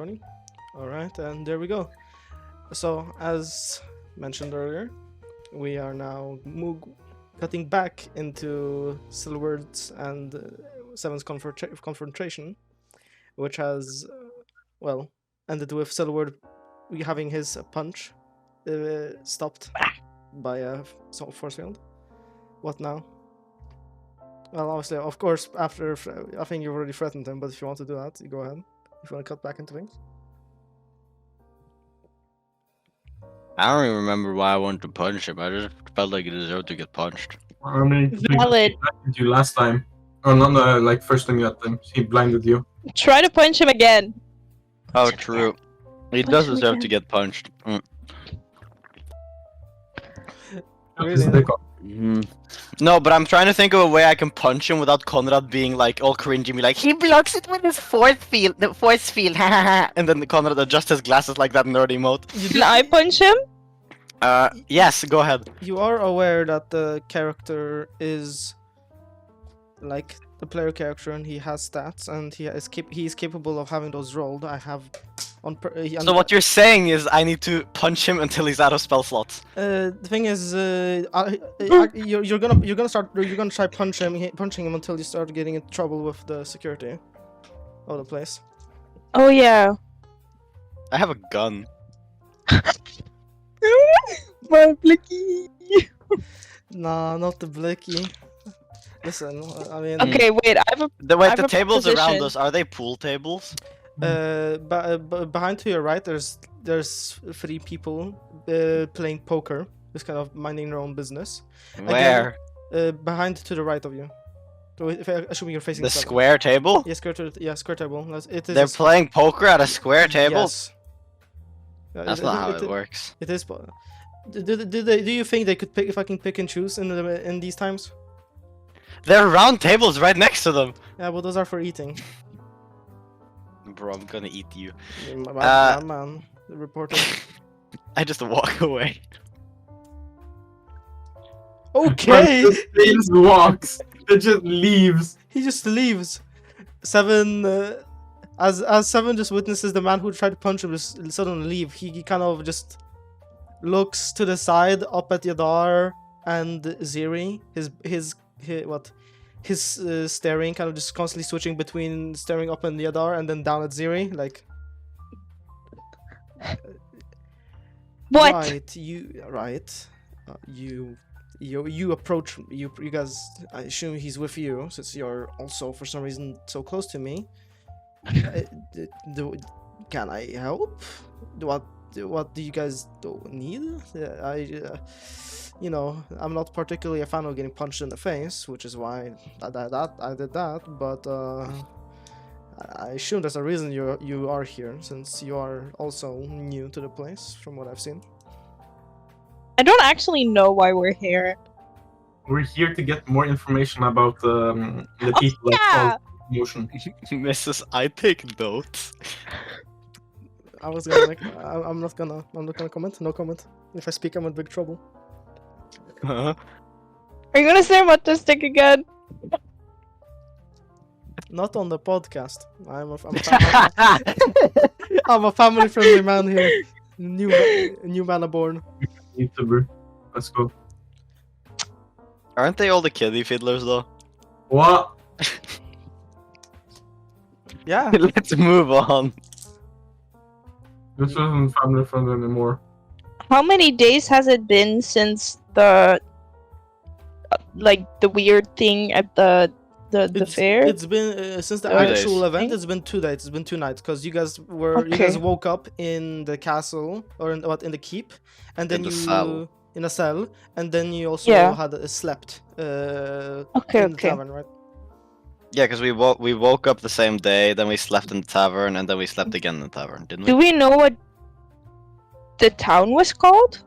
recording. All right, and there we go. So, as mentioned earlier, we are now cutting back into Sylward's and Seven's confrontation, which has, well, ended with Sylward having his punch stopped by a force field. What now? Well, obviously, of course, after I think you've already threatened him, but if you want to do that, you go ahead. If you want to cut back into things. I don't even remember why I wanted to punch him. I just felt like he deserved to get punched. I mean, he Valid. blinded you last time. Or not, like first time you had him. He blinded you. Try to punch him again. Oh, true. He Punch does him deserve again. to get punched. His dick off. No, but I'm trying to think of a way I can punch him without KonraD being like all cringy, me like he blocks it with his force field, and then KonraD adjusts his glasses like that nerd emote. Can I punch him? Yes, go ahead. You are aware that the character is like the player character, and he has stats, and he is capable of having those rolled. I have on. So what you're saying is I need to punch him until he's out of spell slots. The thing is, you're gonna try punching him until you start getting in trouble with the security of the place. Oh yeah. I have a gun. My blicky. Nah, not the blicky. Listen, I mean. Okay, wait. I have a. I have The a tables around proposition. us, are they pool tables? Behind to your right, there's 3 people playing poker. Just kind of minding their own business. Where? Behind to the right of you. So if assuming you're facing The seven. square table? Yeah, square table. It is. They're playing poker at a square table? Yes. That's not how it works. It is. Do you think they could pick and choose in these times? There are round tables right next to them. Yeah, well, those are for eating. Bro, I'm gonna eat you. Man, the reporter. I just walk away. Okay. He just walks. It just leaves. He just leaves. Seven, as Seven just witnesses the man who tried to punch him just suddenly leave. He kind of just looks to the side, up at Yadar and Ziri. His staring, kind of just constantly switching between staring up at Yadar and then down at Ziri, like. What? You approach you guys. I assume he's with you since you're also for some reason so close to me. Can I help? What do you guys need? I'm not particularly a fan of getting punched in the face, which is why I did that. But I assume there's a reason you are here, since you are also new to the place, from what I've seen. I don't actually know why we're here. We're here to get more information about the people that yeah! called motion. Mrs. I take notes. I was gonna I'm not gonna comment. No comment. If I speak, I'm in big trouble. Huh? Are you gonna say I'm autistic again? Not on the podcast. I'm a family-friendly man here. New man born. YouTuber. Let's go. Aren't they all the kiddie fiddlers though? What? Yeah. Let's move on. This isn't family friendly anymore. How many days has it been since the the weird thing at the fair? It's been since the 2 days. actual event. It's been 2 days. It's been 2 nights because you guys woke up in the castle or in the keep, and then In the cell. in a cell, and then you also had slept. In the tavern, right? Yeah, because we woke up the same day, then we slept in the tavern, and then we slept again in the tavern, didn't we? Do we know what the town was called?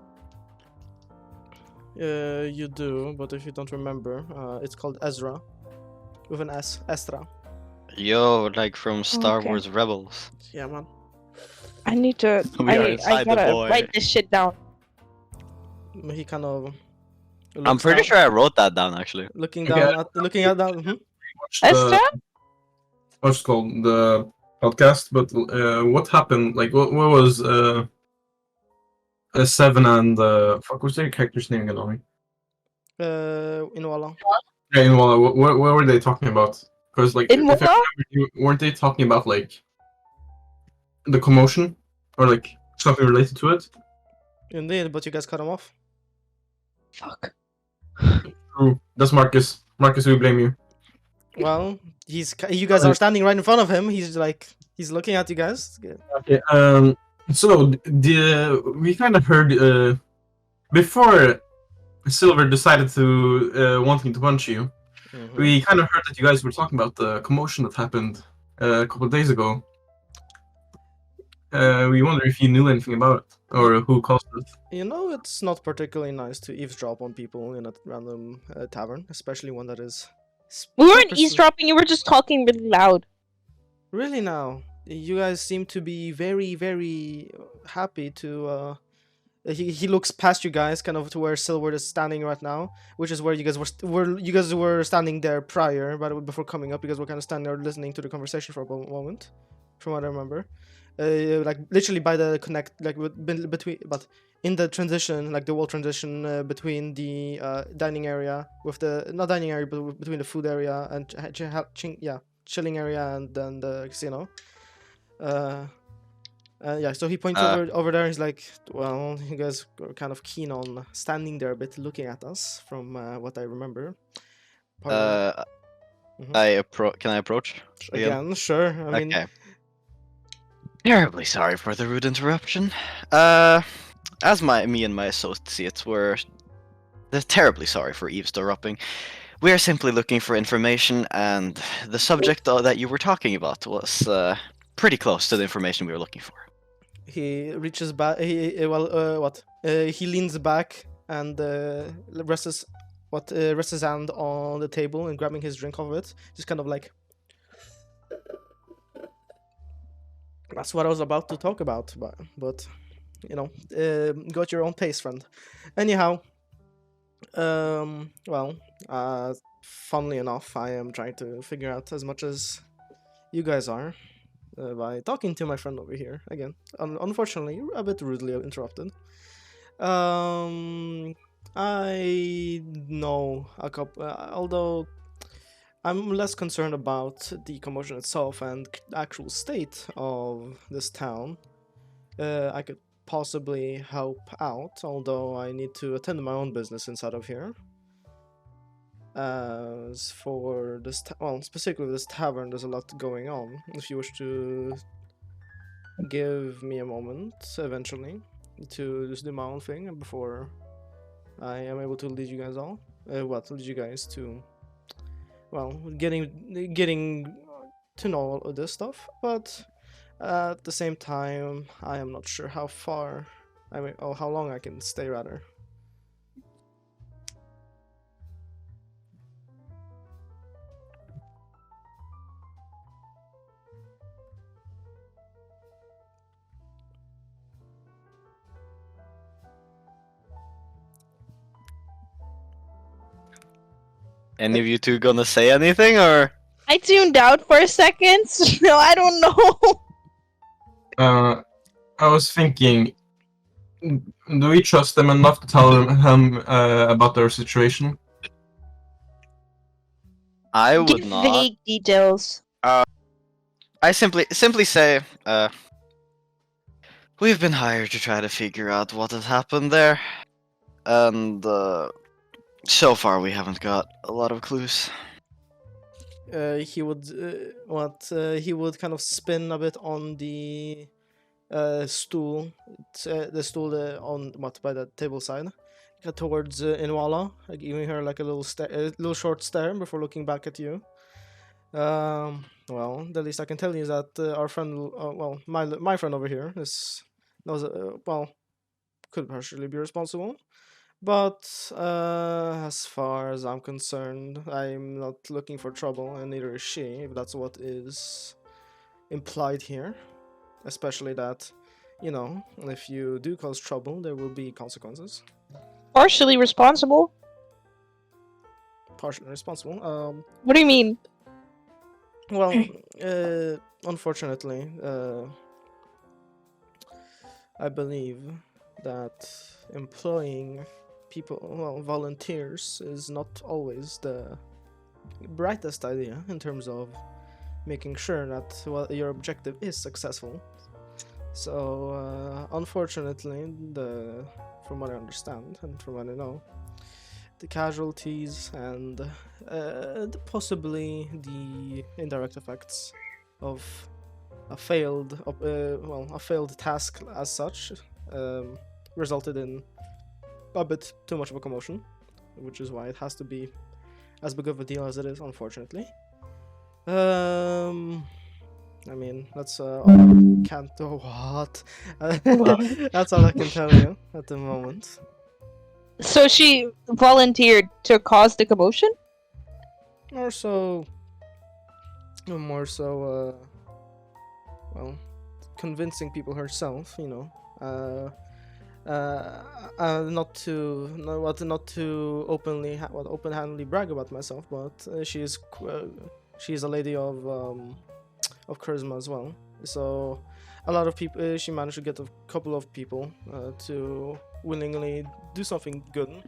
You do, but if you don't remember, it's called Ezra, with an S, Estra. Yo, like from Star Okay. Wars Rebels. Yeah, man. I need to. We are I inside the gotta void. write this shit down. He kind of. I'm pretty sure I wrote that down actually. Looking at that. Watch the, Estra? what's it called? The podcast, but what happened? Like, what was Seven and fuck? What's their character's name again? Inwala. Yeah, in Walla, what were they talking about? Because like, In if I Walla? remember, weren't they talking about like the commotion or like something related to it? Indeed, but you guys cut him off. Fuck. True. That's Marcus. Marcus, we blame you. Well, you guys are standing right in front of him. He's looking at you guys. Okay. So we kind of heard before Silver decided to wanting to punch you. Mhm. We kind of heard that you guys were talking about the commotion that happened a couple of days ago. We wonder if you knew anything about it or who caused it. You know, it's not particularly nice to eavesdrop on people in a random tavern, especially one that is. We weren't purposely- eavesdropping, you were just talking really loud. Really now, you guys seem to be very, very happy to. He looks past you guys, kind of to where Sylward is standing right now, which is where you guys were standing there prior, but before coming up, you guys were kind of standing there listening to the conversation for a moment, from what I remember. Like literally by the connect, like between, but in the transition, like the wall transition between the dining area with the not dining area, but between the food area and chilling area and then the casino. Yeah, so he points over there. He's like, "Well, you guys are kind of keen on standing there a bit, looking at us, from what I remember." Pardon. Mhm. Can I approach again? Again, sure. I mean, Okay. Terribly sorry for the rude interruption. As me and my associates were terribly sorry for eavesdropping. We are simply looking for information, and the subject that you were talking about was pretty close to the information we were looking for. he reaches back. He leans back and rests his hand on the table and grabbing his drink of it, just kind of like. That's what I was about to talk about, but you know, go at your own pace, friend. Anyhow, funnily enough, I am trying to figure out as much as you guys are by talking to my friend over here again. Unfortunately, a bit rudely interrupted. I know a couple, although I'm less concerned about the commotion itself and actual state of this town. I could possibly help out, although I need to attend to my own business inside of here. As for this, specifically this tavern, there's a lot going on. If you wish to give me a moment, eventually, to just do my own thing before I am able to lead you guys all. Lead you guys to. Well, getting to know all of this stuff, but at the same time, I am not sure how far, how long I can stay, rather. Any of you two gonna say anything, or? I tuned out for a second, so I don't know. I was thinking, do we trust them enough to tell him about their situation? I would Give not. vague details. I simply say, we've been hired to try to figure out what has happened there, and so far we haven't got a lot of clues. He would kind of spin a bit on the stool, the stool on by the table side, towards Inwala, like giving her like a little short stare before looking back at you. Well, the least I can tell you is that our friend, my friend over here could partially be responsible. But as far as I'm concerned, I'm not looking for trouble, and neither is she, if that's what is implied here. Especially that, if you do cause trouble, there will be consequences. Partially responsible? Partially responsible. What do you mean? Well, unfortunately, I believe that employing people, well, volunteers, is not always the brightest idea in terms of making sure that your objective is successful. So, unfortunately, from what I understand and from what I know, the casualties and possibly the indirect effects of a failed task as such resulted in a bit too much of a commotion, which is why it has to be as big of a deal as it is, unfortunately. I mean, that's can't do what. That's all I can tell you at the moment. So she volunteered to cause the commotion? More so, well, convincing people herself, you know, not to open-handedly brag about myself, but she's a lady of charisma as well. So a lot of people, she managed to get a couple of people to willingly do something good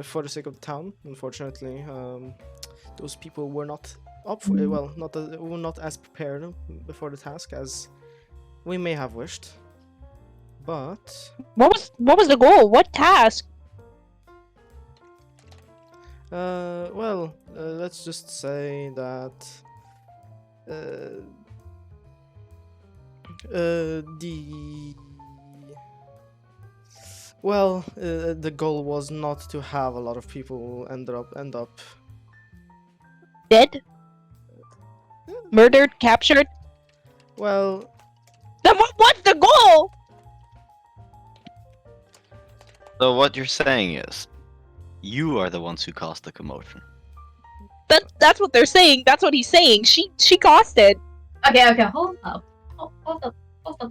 for the sake of the town. Unfortunately, those people were not were not as prepared before the task as we may have wished. But What was the goal? What task? let's just say that the goal was not to have a lot of people end up Dead? Murdered? Captured? well. Then what's the goal? So what you're saying is, you are the ones who caused the commotion. That's what they're saying. That's what he's saying. She caused it. Okay, hold up. Hold up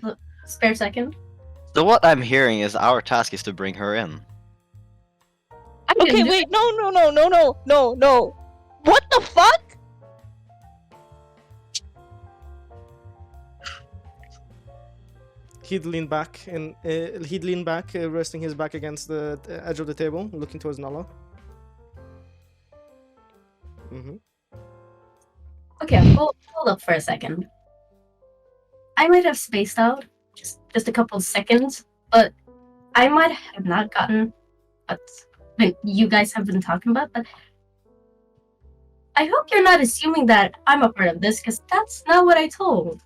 a spare second. So what I'm hearing is our task is to bring her in. I'm gonna Okay, do wait, no. What the fuck? He'd lean back, resting his back against the edge of the table, looking towards Nala. Mm-hmm. Okay, hold up for a second. I might have spaced out just a couple of seconds, but I might have not gotten what you guys have been talking about, but I hope you're not assuming that I'm a part of this, because that's not what I told.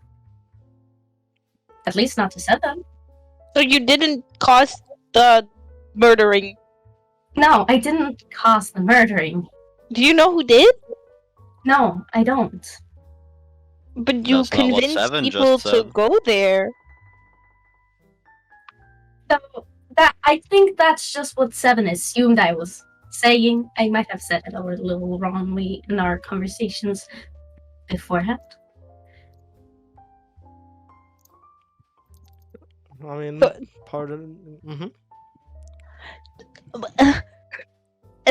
At least not to Seven. So you didn't cause the murdering. No, I didn't cause the murdering. Do you know who did? No, I don't. But you That's not what convinced Seven people just to said. go there. So I think that's just what Seven assumed I was saying. I might have said it a little wrongly in our conversations beforehand. I mean, But- pardon. Mm-hmm.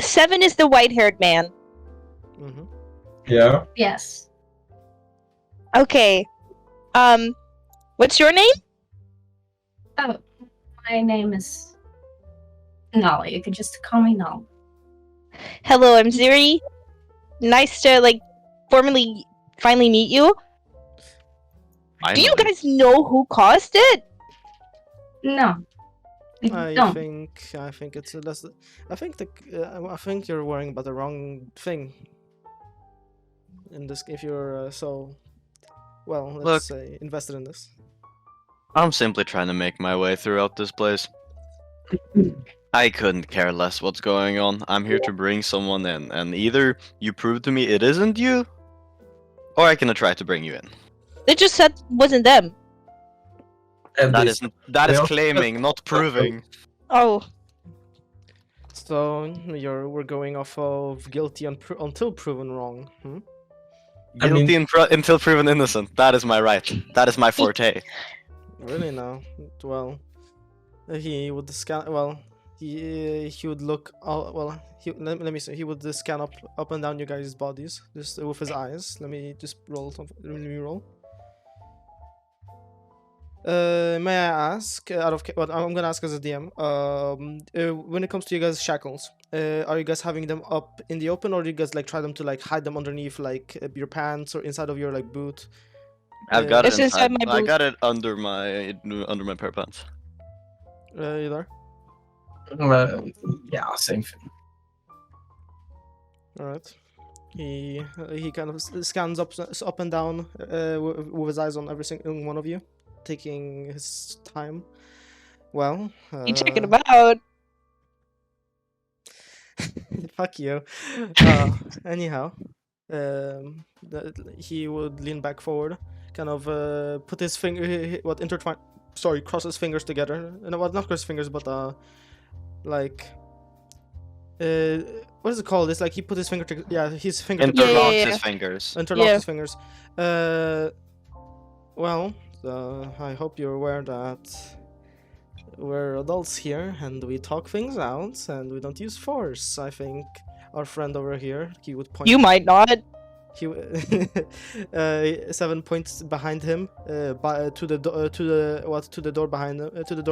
Seven is the white-haired man. Mm-hmm. Yeah. Yes. Okay. What's your name? Oh, my name is Nala. You could just call me Nala. Hello, I'm Ziri. Nice to finally meet you. Do you Finally. guys know who caused it? No. I don't. think it's less. I think you're worrying about the wrong thing. In this, if you're let's say invested in this. I'm simply trying to make my way throughout this place. I couldn't care less what's going on. I'm here to bring someone in, and either you prove to me it isn't you, or I can try to bring you in. They just said it wasn't them. And That this- is they also- claiming, not proving. Oh, So we're going off of guilty until proven wrong. Hmm? I mean- Guilty until proven innocent. That is my right. That is my forte. Really now? Well, he would scan. Well, he would look. Let me see. He would scan up and down you guys' bodies just with his eyes. Let me just roll. Let me roll. May I ask, what I'm gonna ask as a DM, when it comes to you guys' shackles, are you guys having them up in the open, or do you guys like try them to like hide them underneath like your pants or inside of your like boot? I've got it It's inside inside. my I boot. got it under my pair of pants. You there? Yeah, same thing. All right. He kind of scans up and down with his eyes on every single one of you, taking his time. Well, You checking him out? fuck you. Anyhow, he would lean back forward, kind of put his finger, intertwine, sorry, cross his fingers together. No, what, not cross his fingers, but like, what is it called? It's like he put his finger, his finger Interlocks yeah. his fingers. interlocks Yeah. his fingers. Well, I hope you're aware that we're adults here and we talk things out and we don't use force. I think our friend over here, he would point. You might not. He 7 points behind him, to the door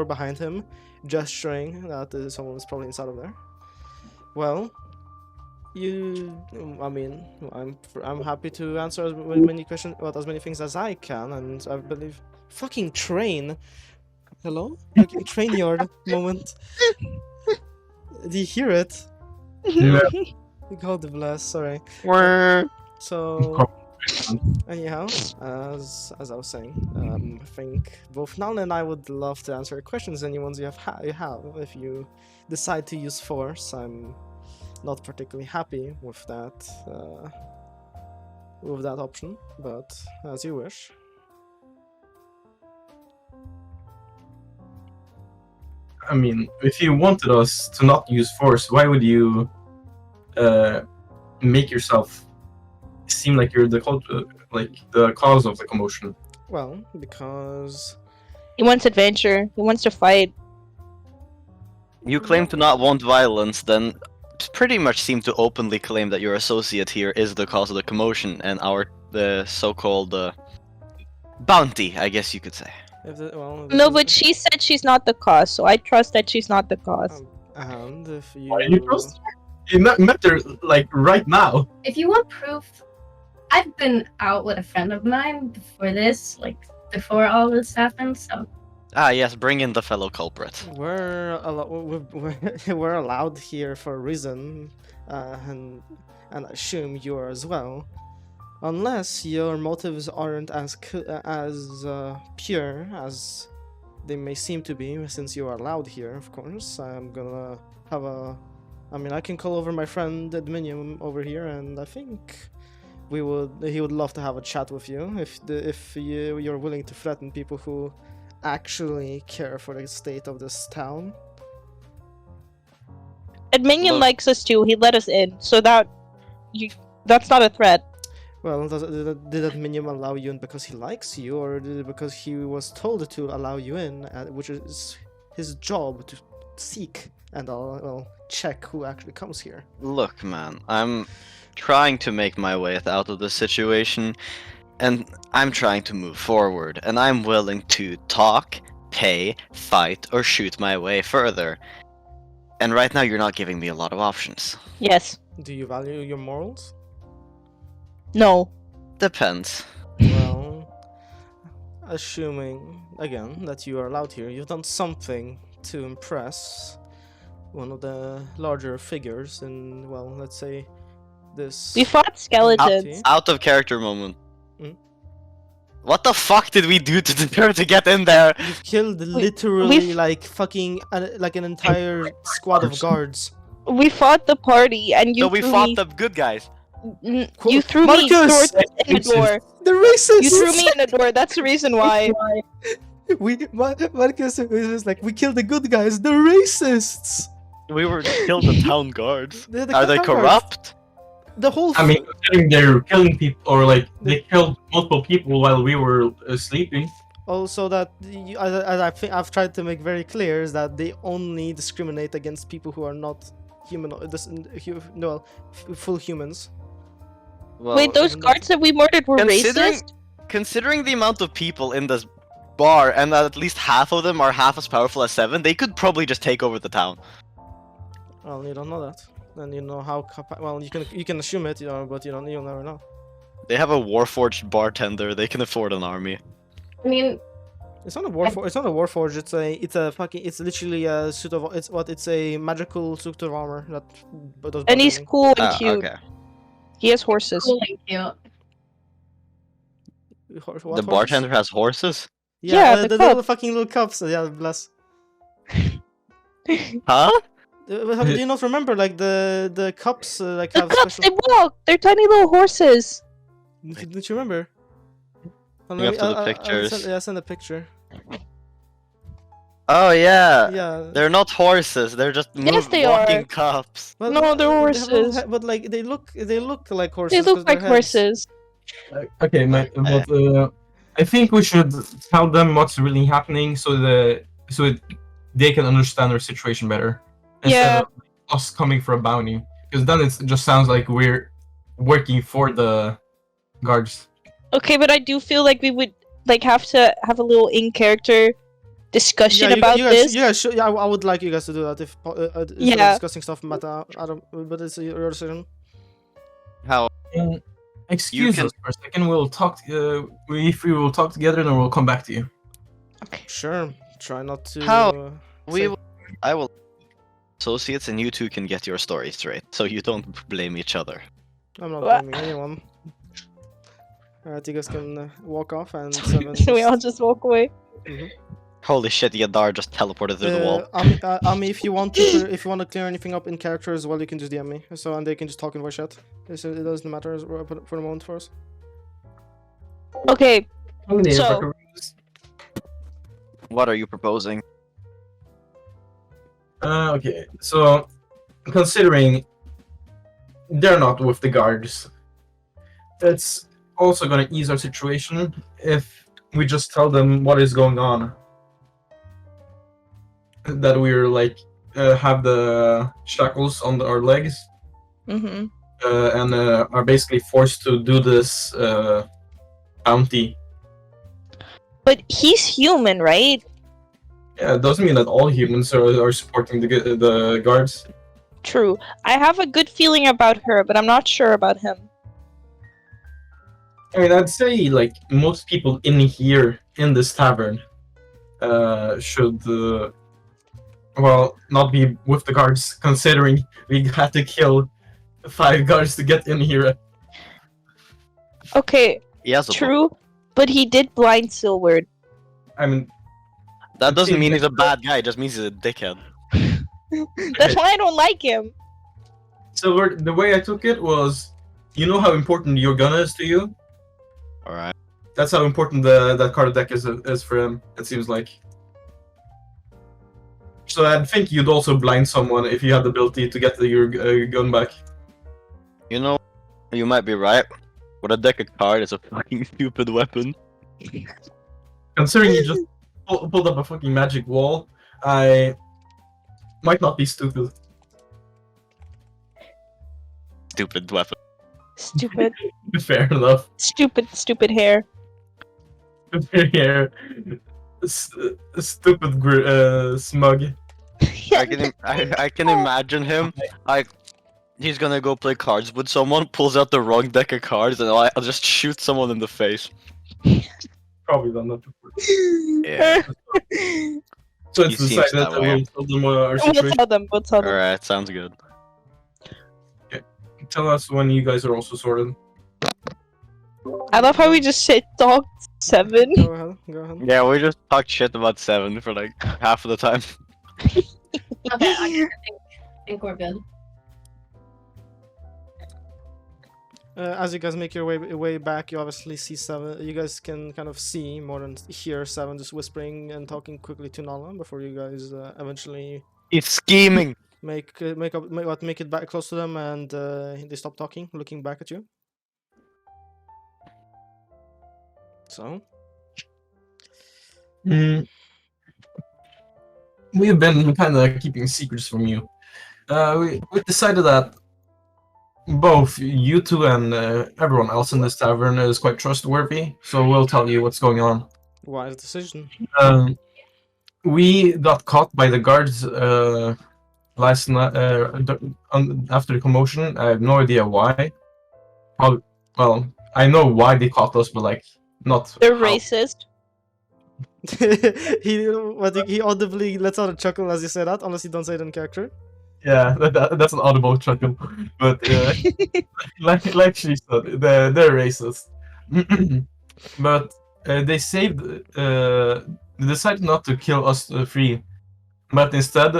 behind him, gesturing that someone was probably inside of there. Well, I mean, I'm happy to answer as many questions, as many things as I can, and I believe fucking train. Hello, fucking train yard moment. Do you hear it? Yeah. God bless. Sorry. We're So, anyhow, as I was saying, I think both Nal and I would love to answer questions, any ones you have. If you decide to use force, I'm not particularly happy with that option, but as you wish. I mean, if you wanted us to not use force, why would you make yourself seem like you're the cause of the commotion? Well, because He wants adventure. He wants to fight. You claim to not want violence, then pretty much seem to openly claim that your associate here is the cause of the commotion and our so-called bounty, I guess you could say. if the, well, No, this but is- she said she's not the cause, so I trust that she's not the cause. and if you, Why you trust her? You met her like right now. If you want proof, I've been out with a friend of mine before this, like before all this happened. So Ah, yes, bring in the fellow culprit. we're we're allowed here for a reason, and I assume you are as well. Unless your motives aren't as pure as they may seem to be, since you are allowed here, of course. I'm gonna have I mean, I can call over my friend Adminium over here, and I think he would love to have a chat with you if you're willing to threaten people who actually care for the state of this town. Adminion Look- likes us too. He let us in, so that's not a threat. Well, did Adminium allow you in because he likes you, or did it because he was told to allow you in, which is his job to seek and check who actually comes here? Look, man, I'm trying to make my way out of this situation, and I'm trying to move forward, and I'm willing to talk, pay, fight, or shoot my way further. And right now, you're not giving me a lot of options. Yes. Do you value your morals? No. Depends. Well, assuming again that you are allowed here, you've done something to impress one of the larger figures in, well, let's say this. We fought skeletons. Out of character moment. Mm. What the fuck did we do to deserve to get in there? You've killed literally like fucking like an entire squad of Guards. guards. We fought the party, and you So we threw fought me. the good guys. You threw me Marcus! swords in the door. The racists. You threw me in the door. That's the reason why. Marcus was like, we killed the good guys, the racists. We were killed the town guards. The Are they guards. corrupt? The whole. I mean, considering they're killing people, or like they killed multiple people while we were sleeping. Also, that as I think I've tried to make very clear is that they only discriminate against people who are not full humans. Well, Wait, those isn't that- guards that we murdered were considering, racist? considering the amount of people in this bar, and that at least half of them are half as powerful as 7, they could probably just take over the town. Well, you don't know that. Then you know how. Well, you can assume it, but you'll never know. They have a warforged bartender. They can afford an army. I mean, It's not a warforge. It's not a warforge. It's literally a suit of. It's a magical suit of armor that does. And he's bartending. cool and cute. Okay. He has horses. cool and cute. What The horses? bartender has horses? Yeah, the the little cups. fucking little cups. Yeah, bless. Huh? Do you not remember like the cups like The have cups, special? they walk. They're tiny little horses. Didn't you remember? Well, Bring up to the I'll pictures. send a picture. Oh yeah. Yeah. They're not horses. They're just Yes, they walking are. cups. Well, No, they're they have horses. little but like they look like horses. They 'cause look their like heads- horses. Okay, but I think we should tell them what's really happening so they can understand our situation better. Yeah. Instead of us coming for a bounty, because then it just sounds like we're working for the guards. Okay, but I do feel like we would like have to have a little in-character discussion Yeah, about you guys, this. You guys should, yeah, I would like you guys to do that if instead of Yeah. discussing stuff meta. I don't, but it's your decision. How? Excuse can- us for a second. We'll talk. If we will talk together, then we'll come back to you. Sure. Try not to. How? say- I will. Associates and you two can get your story straight, so you don't blame each other. I'm not What? blaming anyone. Alright, you guys can walk off and seven. we all just walk away. Holy shit, Yadar just teleported through the wall. Ami, if you want to clear anything up in character as well, you can just DM me. So and they can just talk in voice chat. It doesn't matter for the moment for us. Okay, So- What are you proposing? Okay, so considering they're not with the guards, that's also gonna ease our situation if we just tell them what is going on. That we're like have the shackles on our legs mm-hmm. and are basically forced to do this bounty. But he's human, right? Yeah, it doesn't mean that all humans are supporting the guards. True. I have a good feeling about her, but I'm not sure about him. I mean, I'd say like most people in here in this tavern should well not be with the guards, considering we had to kill 5 guards to get in here. Okay, He has a true, but he did blind Sylward. I mean, That doesn't mean he's a bad guy, it just means he's a dickhead. That's why I don't like him. Sylward, the way I took it was, you know how important your gun is to you? Alright. That's how important that card deck is for him, it seems like. So I think you'd also blind someone if you had the ability to get your gun back. You know, you might be right. But a deck of cards is a fucking stupid weapon. Considering you just pulled up a fucking magic wall, I might not be stupid. Stupid weapon. Stupid, Fair enough. stupid hair. Fair. Stupid smug. I can imagine him. Like, he's gonna go play cards with someone, pulls out the wrong deck of cards, and I'll just shoot someone in the face. Probably done that before. Yeah. So He it's seems decided that that way. we'll tell them our We'll situation. tell them. We'll tell them. Alright, sounds good. Tell us when you guys are also sorted. I love how we just shit talked 7. Go ahead. Go ahead. Yeah, we just talked shit about 7 for like half of the time. Okay, I think we're good. As you guys make your way back, you obviously see Seven. You guys can kind of see more than hear Seven just whispering and talking quickly to Nala before you guys eventually He's scheming! make it back close to them, and they stop talking, looking back at you. So We've been kind of keeping secrets from you. We decided that both you two and everyone else in this tavern is quite trustworthy, so we'll tell you what's going on. Wise decision. We got caught by the guards last night after the commotion. I have no idea why. Well, I know why they caught us, but like not They're how. racist. he audibly lets out a chuckle as you say that, unless you don't say it in character. Yeah, that's an audible chuckle. But like she said, they're racist. But they saved. They decided not to kill us free, but instead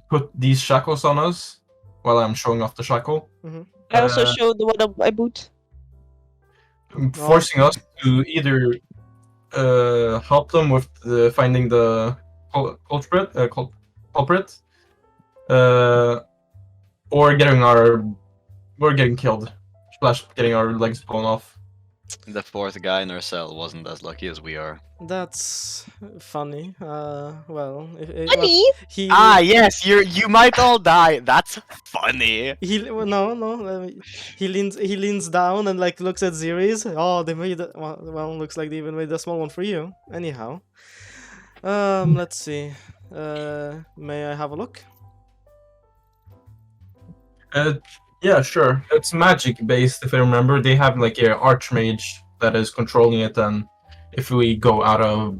put these shackles on us while I'm showing off the shackle, I also uh, showed the one on my boot. forcing us to either help them with finding the culprit, or getting killed, slash getting our legs blown off. The fourth guy in our cell wasn't as lucky as we are. That's funny. Well, well, Funny. he Yes, you might all die. That's funny. well, no. He leans down and like looks at Zeres. Oh, they made well, looks like they even made a small one for you. Anyhow, let's see. May I have a look? Yeah, sure. It's magic based, if I remember. They have like a archmage that is controlling it, and if we go out of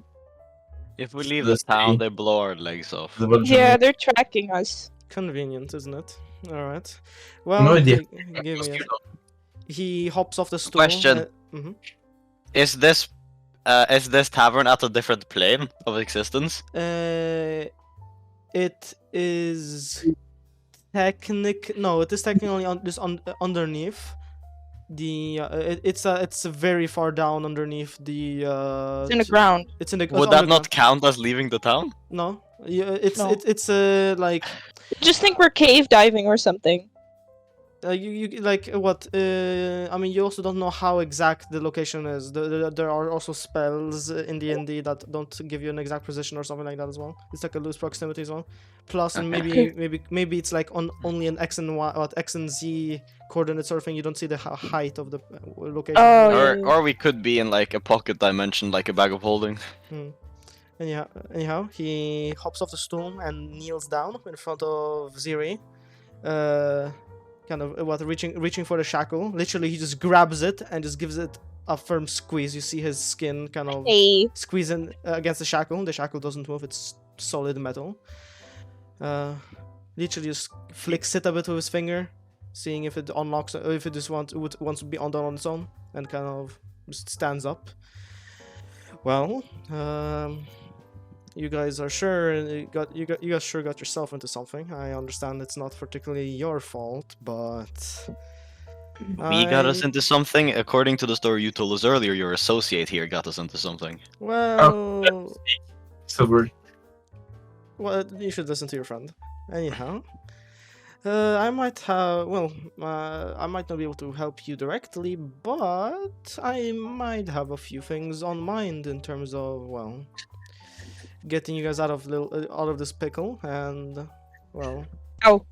If we leave the the town, city, they blow our legs off. the village, Yeah, they're tracking us. Convenient, isn't it? All right. Well, no idea. give me. He hops off the stool. Question. Mhm. Is this tavern at a different plane of existence? It is no, it is technically underneath the. It's very far down underneath the. It's in the ground. It's in the. Would that not count as leaving the town? No, yeah, it's No. it's like Just think we're cave diving or something. you like what? I mean, you also don't know how exact the location is. There are also spells in D&D that don't give you an exact position or something like that as well. It's like a loose proximity as well. Plus, and maybe it's like on only an X and Y, what X and Z coordinate sort of thing. You don't see the height of the location. Oh, Or yeah. or we could be in like a pocket dimension, like a bag of holding. Anyhow, he hops off the stool and kneels down in front of Ziri. Kind of reaching for the shackle. Literally, he just grabs it and just gives it a firm squeeze. You see his skin kind of Hey. squeezing against the shackle. The shackle doesn't move; it's solid metal. Literally just flicks it a bit with his finger, seeing if it unlocks, or if it just wants to be undone on its own, and kind of just stands up. Well, you guys are sure you guys sure got yourself into something. I understand it's not particularly your fault, but We got us into something. According to the story you told us earlier, your associate here got us into something. Well, Sylward. well, you should listen to your friend. Anyhow, I might have. Well, I might not be able to help you directly, but I might have a few things on mind in terms of getting you guys out of this pickle, and well. Ow.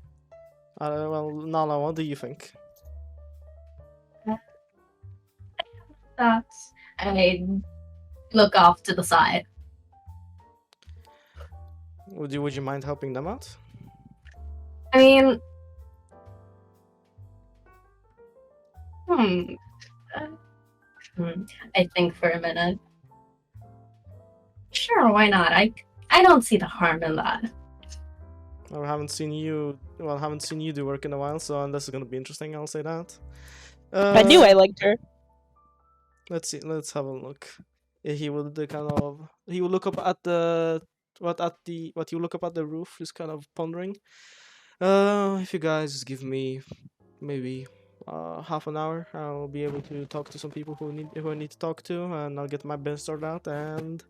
Well, Nala, what do you think? Thoughts. I look off to the side. Would you mind helping them out? I mean, hmm. I think for a minute. Sure, why not? I don't see the harm in that. I haven't seen you do work in a while, so this is gonna be interesting. I'll say that. I knew I liked her. Let's see. Let's have a look. He will look up at the you look up at the roof, just kind of pondering. If you guys just give me maybe half an hour, I'll be able to talk to some people who I need to talk to, and I'll get my business sorted out. And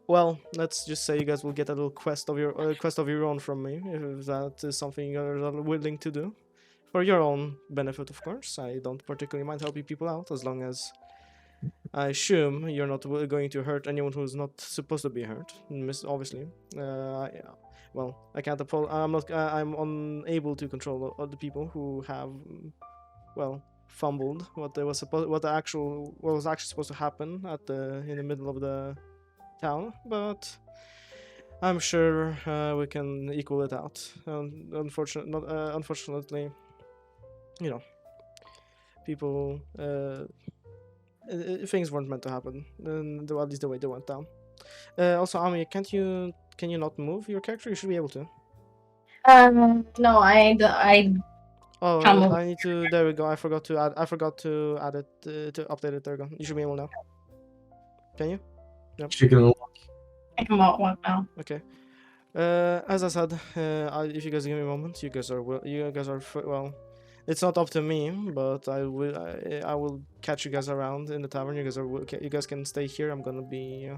well, let's just say you guys will get a little quest of your own from me, if that is something you're willing to do. For your own benefit, of course. I don't particularly mind helping people out, as long as I assume you're not going to hurt anyone who's not supposed to be hurt. Obviously. Yeah. Well, I can't I'm unable to control other people who have, well, fumbled what was actually supposed to happen in the middle of the town, but I'm sure we can equal it out. Unfortunately, you know, people things weren't meant to happen, and at least the way they went down. Also, Ami, can you not move your character? You should be able to. No, I Oh, can't move. I need to. There we go. I forgot to add it to update it. There we go. You should be able now. Can you? She can. I can walk now. Okay. As I said, if you guys give me a moment, you guys are well. It's not up to me, but I will catch you guys around in the tavern. You guys can stay here. I'm gonna be.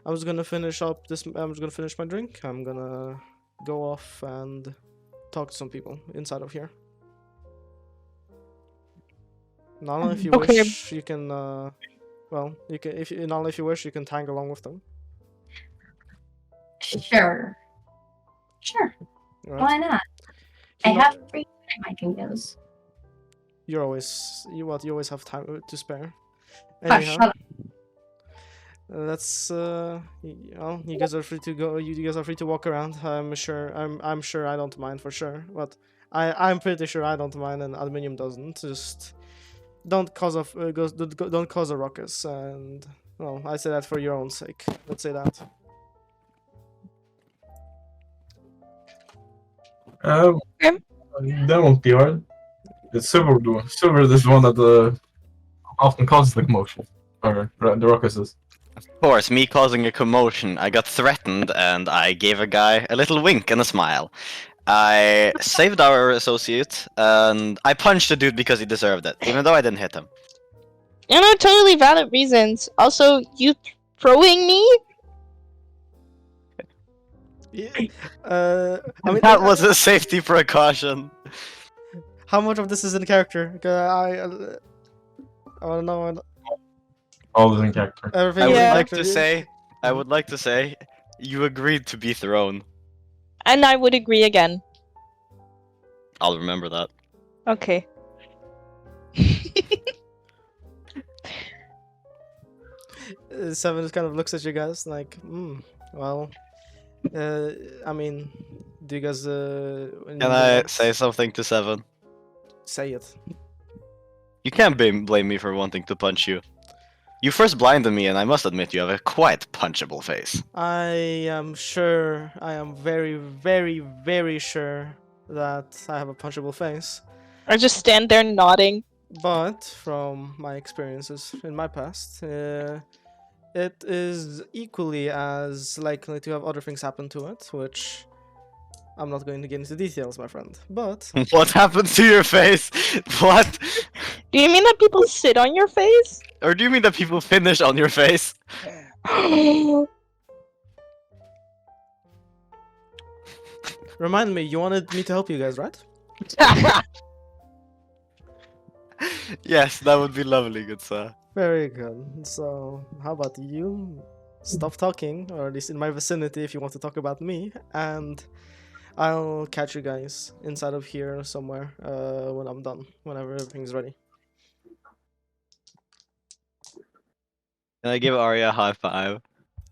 I was gonna finish up this. I'm just gonna finish my drink. I'm gonna go off and talk to some people inside of here. Nala, if you Okay. wish, you can. Well, you can. Nala, if you wish, you can tag along with them. Sure. Sure. Right? Why not? You I know- have free time I can use. You always have time to spare. Ah, Anyhow, shut up. you guys are free to go. You guys are free to walk around. I'm sure I don't mind for sure. But I'm pretty sure I don't mind, and Aluminium doesn't. Just don't cause don't cause a ruckus. And well, I say that for your own sake. Let's say that. That won't be hard. It's Sylward. Sylward is one that often causes the commotion, or the ruckuses. Of course, me causing a commotion. I got threatened, and I gave a guy a little wink and a smile. I saved our associate, and I punched the dude because he deserved it, even though I didn't hit him. You know, totally valid reasons. Also, you throwing me? Yeah. I mean, That was a safety precaution. how much of this is in character? I don't know. All is in character. Everything I is would in Yeah. like character. to say, I would like to say, you agreed to be thrown. And I would agree again. I'll remember that. Okay. Seven just kind of looks at you guys like, well, I mean, do you guys Can I say something to Seven? say it? You can't blame me for wanting to punch you. You first blinded me, and I must admit you have a quite punchable face. I am sure, I am very, very, very sure that I have a punchable face. I just stand there nodding. But from my experiences in my past, it is equally as likely to have other things happen to it, which I'm not going to get into details, my friend. But What happened to your face? What? Do you mean that people sit on your face? Or do you mean that people finish on your face? remind me, you wanted me to help you guys, right? Yes, that would be lovely, good sir. Very good. So, how about you stop talking, or at least in my vicinity if you want to talk about me, and I'll catch you guys inside of here somewhere when I'm done, whenever everything's ready. Can I give Arya a high five?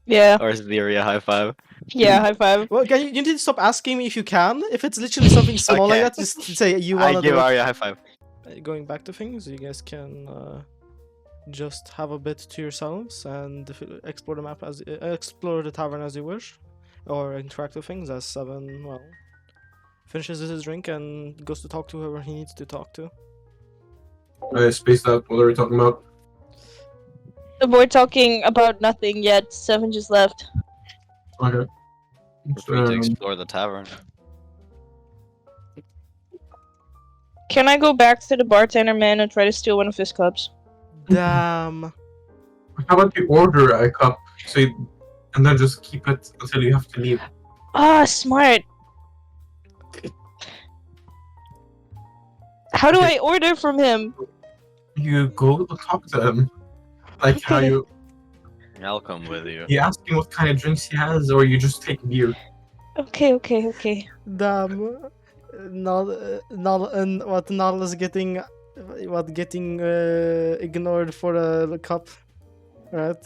Yeah, Or is Lyria a high five? yeah, high five. Well, you need to stop asking me if you can. If it's literally something small like Okay. that, just say you I wanna give do it. Arya a high five. Going back to things, you guys can just have a bit to yourselves and explore the map explore the tavern as you wish, or interact with things as Seven finishes his drink and goes to talk to whoever he needs to talk to. I spaced out. What are we talking about? We're talking about nothing yet. Seven just left. Okay. Free to explore the tavern. Can I go back to the bartender man and try to steal one of his cups? Damn. How about you order a cup, and then just keep it until you have to leave? Ah, smart. How do I order from him? You go talk to him, like how Okay. I'll come with you. you ask him what kind of drinks he has, or you just take beer. Okay. Damn. Nal is getting what getting ignored for a cup, right?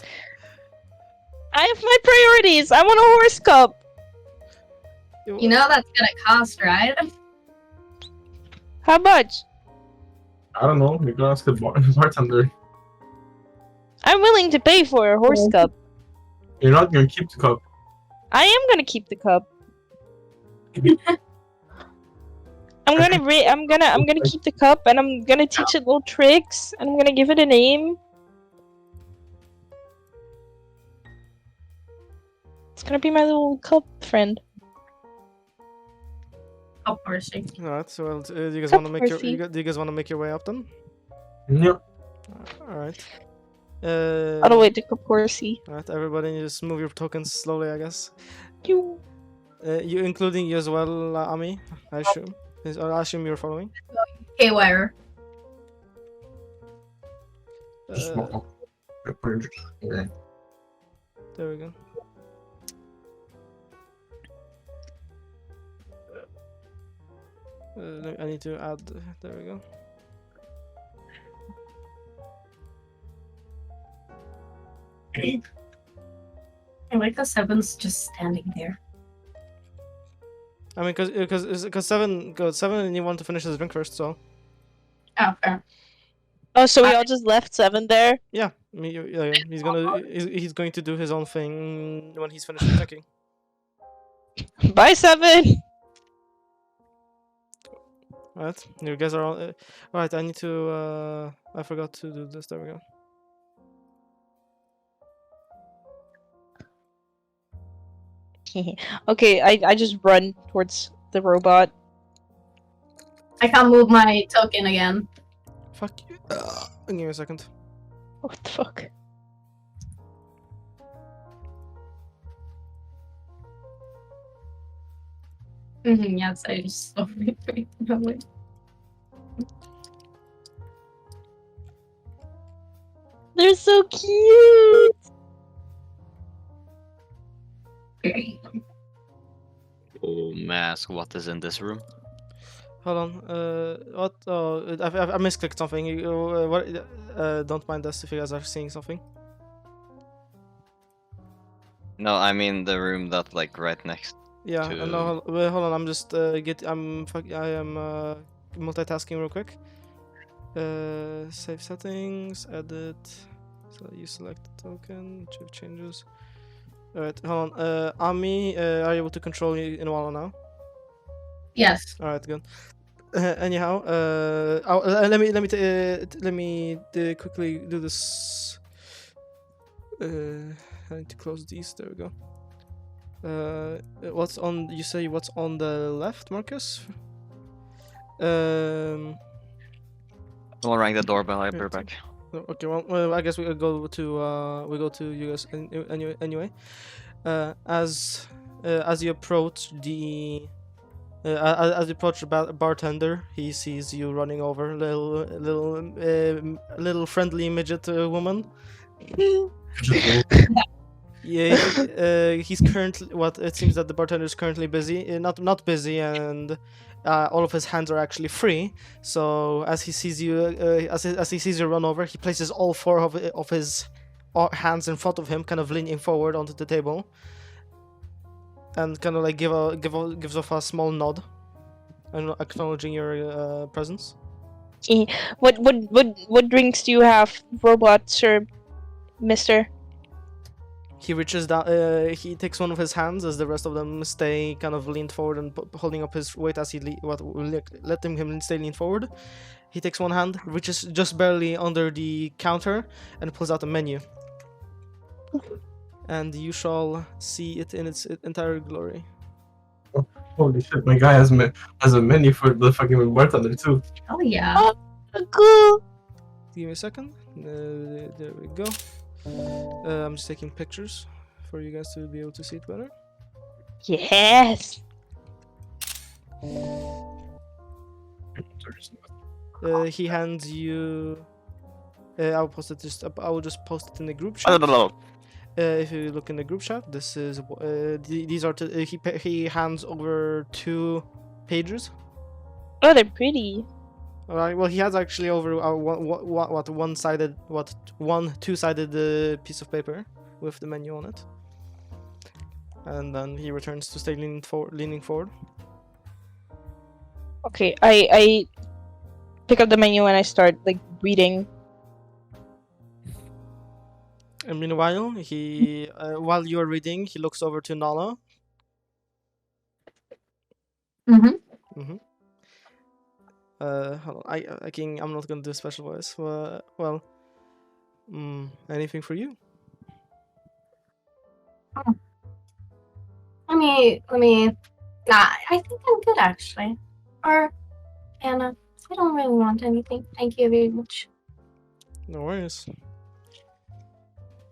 I have my priorities. I want a horse cup. You know that's gonna cost, right? How much? I don't know. You can ask the bartender. I'm willing to pay for a horse cup. You're not gonna keep the cup. I am gonna keep the cup. I'm gonna keep the cup, and I'm gonna teach it little tricks, and I'm gonna give it a name. It's gonna be my little cup friend. Of course. Alright, so do you guys Cup want to make horsey. do you guys want to make your way up then? Yeah. Alright. On the way to cup horsey. Alright, everybody just move your tokens slowly, I guess. You. You including you as well, Ami, I assume. I assume you're following. Haywire. Okay. There we go. I need to add. There we go. I like the sevens just standing there. I mean, because seven goes seven, and you want to finish his drink first, so Oh, fair. Oh, so we all just left 7 there? yeah, he's going to do his own thing when he's finished drinking. Bye, 7! Right, you guys are all. Right, I need to. I forgot to do this. There we go. Okay, I just run towards the robot. I can't move my token again. Fuck you. Give me a second. What the fuck? Yes, I just slowly wait. They're so cute! Oh, mask, what is in this room? Hold on. What? Oh, I misclicked something. What? Don't mind us if you guys are seeing something. No, I mean the room that like right next. Yeah. To- No. Hold on. I'm just I am multitasking real quick. Save settings. Edit. So you select the token. Save changes. Alright. Hold on. Ami, are you able to control Inwala now? Yes. All right, good. Anyhow, let me quickly do this. I need to close these. There we go. What's on? You say what's on the left, Marcus? I'll ring the doorbell. I'll be Right. back. Okay. Well, I guess we go to you guys anyway. As you approach the. As you approach the bartender, he sees you running over little friendly midget woman. Yeah, he's currently it seems that the bartender is currently busy, not busy, and all of his hands are actually free. So as he sees you, as he sees you run over, he places all 4 of his hands in front of him, kind of leaning forward onto the table. And kind of like gives off a small nod, and acknowledging your presence. What drinks do you have, robot sir, mister? He reaches down. He takes one of his hands as the rest of them stay kind of leaned forward and holding up his weight as he let him stay leaned forward. He takes one hand, reaches just barely under the counter, and pulls out a menu. And you shall see it in its entire glory. Holy shit, my guy has a menu for the fucking bartender too. Oh yeah. Oh, cool! Give me a second. There we go. I'm just taking pictures for you guys to be able to see it better. Yes! He hands you. I'll post it. I will just post it in the group chat. No. If you look in the group chat, this is these are he hands over 2 pages. Oh, they're pretty. All right. Well, he has actually over one two-sided piece of paper with the menu on it, and then he returns to stay leaning forward. Okay, I pick up the menu and I start like reading. And meanwhile, while you're reading, he looks over to Nala. Mm-hmm. Hold on, I'm not gonna do a special voice. Well, anything for you? Let me. Nah, I think I'm good actually. Or Anna, I don't really want anything. Thank you very much. No worries.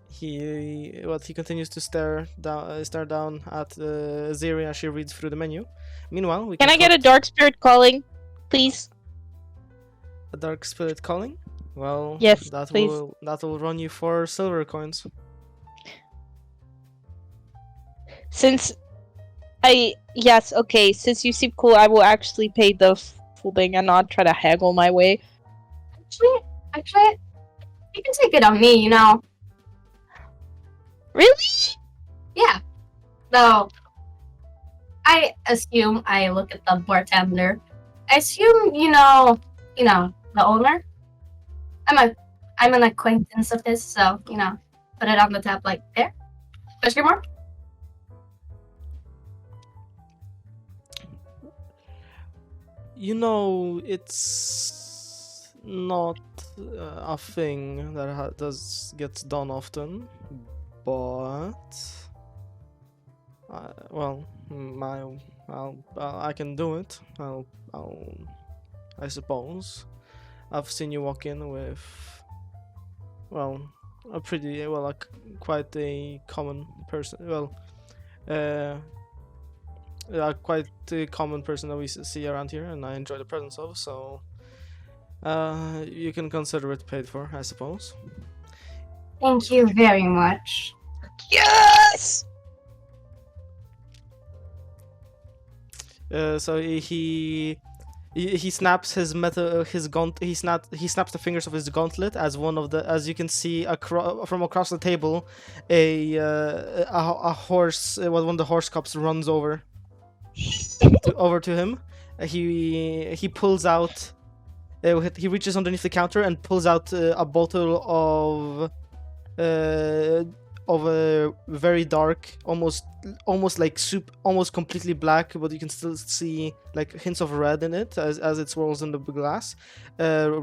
He continues to stare down at Ziri as she reads through the menu. Meanwhile, we Can I get a cut dark spirit calling, please? a dark spirit calling. Well, Yes, that please. will run you 4 silver coins. Since since you seem cool, I will actually pay the full thing and not try to haggle my way. Actually, you can take it on me, you know. Really? Yeah. Though, I assume I look at the bartender. I assume you know the owner. I'm an acquaintance of this, so put it on the tab like there. Question mark. It's not a thing that gets done often, but I can do it. I suppose. I've seen you walk in with, quite a common person. Quite a common person that we see around here, and I enjoy the presence of. So, you can consider it paid for, I suppose. Thank you very much. Yes. So he snaps his he snaps the fingers of his gauntlet as you can see from across the table, a horse, one of the horse cops runs over to him. He pulls out, he reaches underneath the counter and pulls out a bottle of a very dark, almost like soup, almost completely black, but you can still see like hints of red in it as it swirls in the glass. In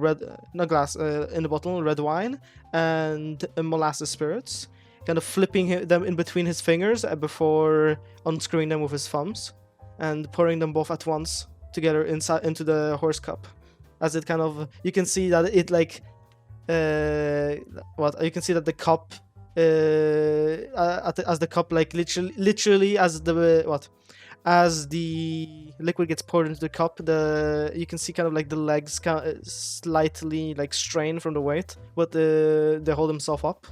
the bottle, red wine and molasses spirits, kind of flipping them in between his fingers before unscrewing them with his thumbs and pouring them both at once together into the horse cup. As it kind of, you can see that it like you can see that the cup as the cup, like literally as the liquid gets poured into the cup, you can see kind of like the legs slightly like strain from the weight, but they hold themselves up.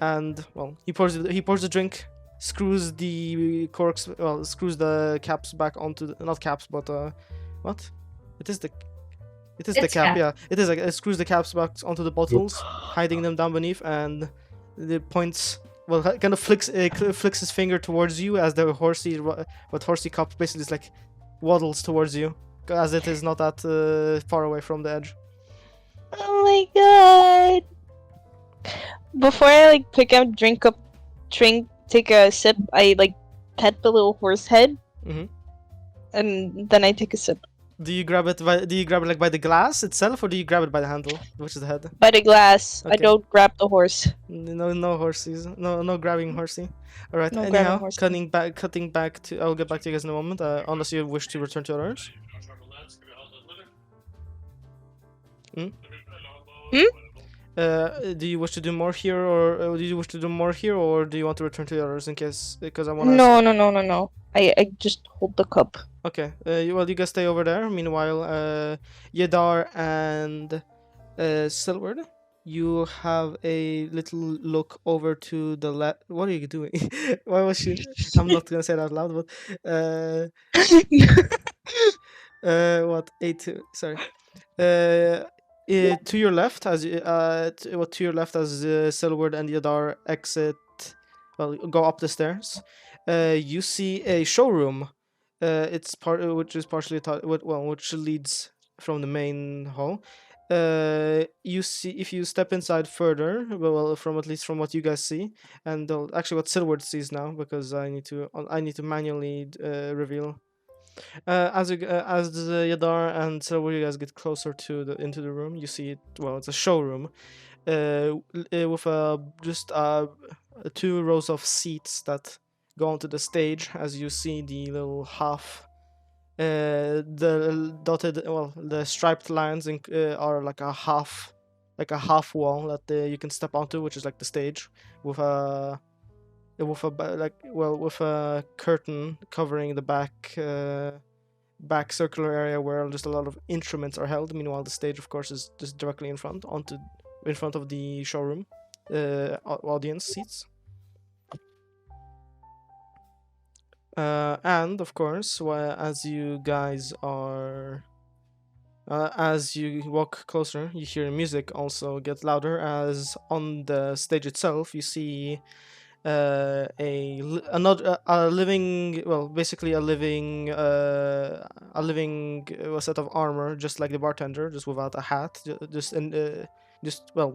And he pours the drink, screws the corks, screws the caps back onto not caps, but it is the cap. Yeah, it is. It screws the caps back onto the bottles, hiding them down beneath, and the points. Kind of flicks his finger towards you as the horsey cup basically is like waddles towards you, as it is not that far away from the edge. Oh my god! Before I take a sip, I pet the little horse head, and then I take a sip. Do you grab it by the glass itself, or do you grab it by the handle, which is the head? By the glass. Okay. I don't grab the horse. No horses. No grabbing horsey. All right. No Anyhow, horsey. cutting back to. I'll get back to you guys in a moment. Unless you wish to return to your orders. Do you wish to do more here, or do you want to return to your orders in case? Because I want to. No. I just hold the cup. Okay. You guys stay over there. Meanwhile, Yadar and Sylward, you have a little look over to the left. What are you doing? Why was she? I'm not gonna say that out loud, but What? A2. Sorry. To your left, as to your left as Sylward and Yadar exit, well, go up the stairs. You see a showroom. It's which is partially which leads from the main hall. You see if you step inside further, well, from at least from what you guys see, and actually what Sylward sees now, because I need to manually reveal as the Yadar and Sylward, you guys get closer to into the room. You see it. Well, it's a showroom, with just 2 rows of seats that go onto the stage. As you see, the little half, the dotted, well, the striped lines are like a half wall that you can step onto, which is like the stage, with a with a curtain covering the back circular area where just a lot of instruments are held. Meanwhile, the stage, of course, is just directly in front of the showroom audience seats. And of course, as you guys are as you walk closer, you hear music also get louder, as on the stage itself you see a living, well, basically a living set of armor, just like the bartender, just without a hat,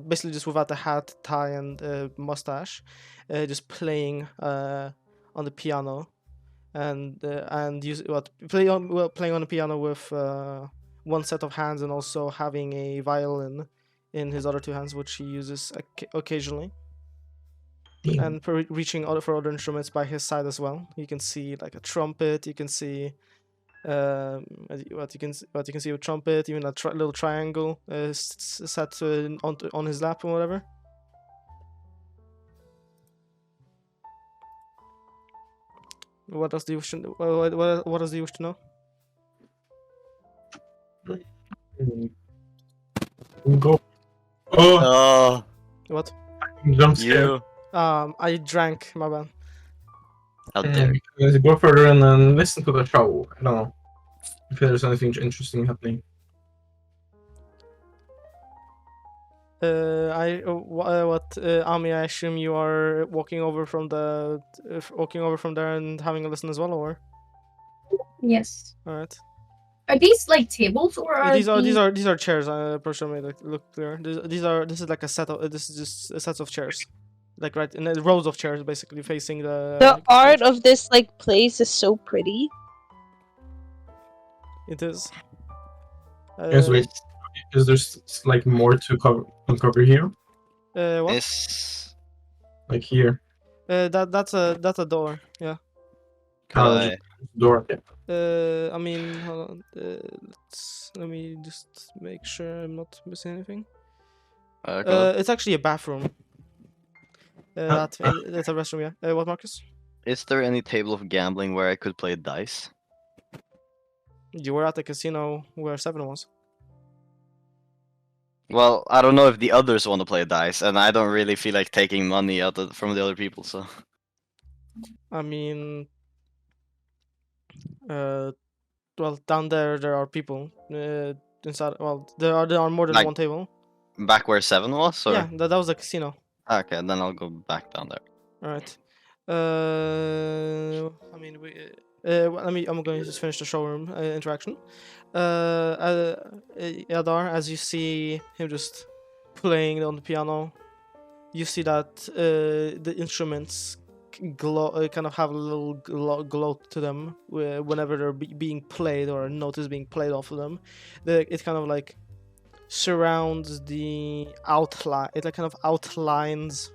basically just without the hat, tie, and mustache, just playing on the piano, and playing on the piano with one set of hands, and also having a violin in his other 2 hands, which he uses occasionally. And reaching for other instruments by his side as well. You can see like a trumpet. You can see what you can see a trumpet, even a little triangle set on his lap or whatever. What else do you wish to? What else do you wish to know? Go. Oh, Oh, What? jump scare. you. I drank. My bad. How dare you. Let's go further and then listen to the show. I don't know if there's anything interesting happening. Ami, I assume you are walking over from there and having a listen as well, or? Yes. All right. Are these like tables or are These are chairs. Person made it look clear. This is like a set of this is just a set of chairs, like right in the rows of chairs, basically facing the. The art stage. of this like place is so pretty. It is. Yes, wait. Is there like more to uncover here? What? It's Like here, That's a door. Yeah. uh, door. Yeah. I mean, hold on. Let me just make sure I'm not missing anything. It's actually a bathroom. It's a restroom. Yeah. What, Marcus? is there any table of gambling where I could play dice? You were at the casino where Seven was. Well, I don't know if the others want to play dice, and I don't really feel like taking money from the other people, so. I mean, well, down there are people. Inside, well, there are more than Like- one table. Back where 7 was, or? Yeah, that was a casino. Okay, then I'll go back down there. All right. I mean, I'm going to just finish the showroom interaction. Yadar, as you see him just playing on the piano, you see that the instruments glow, kind of have a little glow to them whenever they're being played, or a note is being played off of them. It kind of like surrounds the outline. It like kind of outlines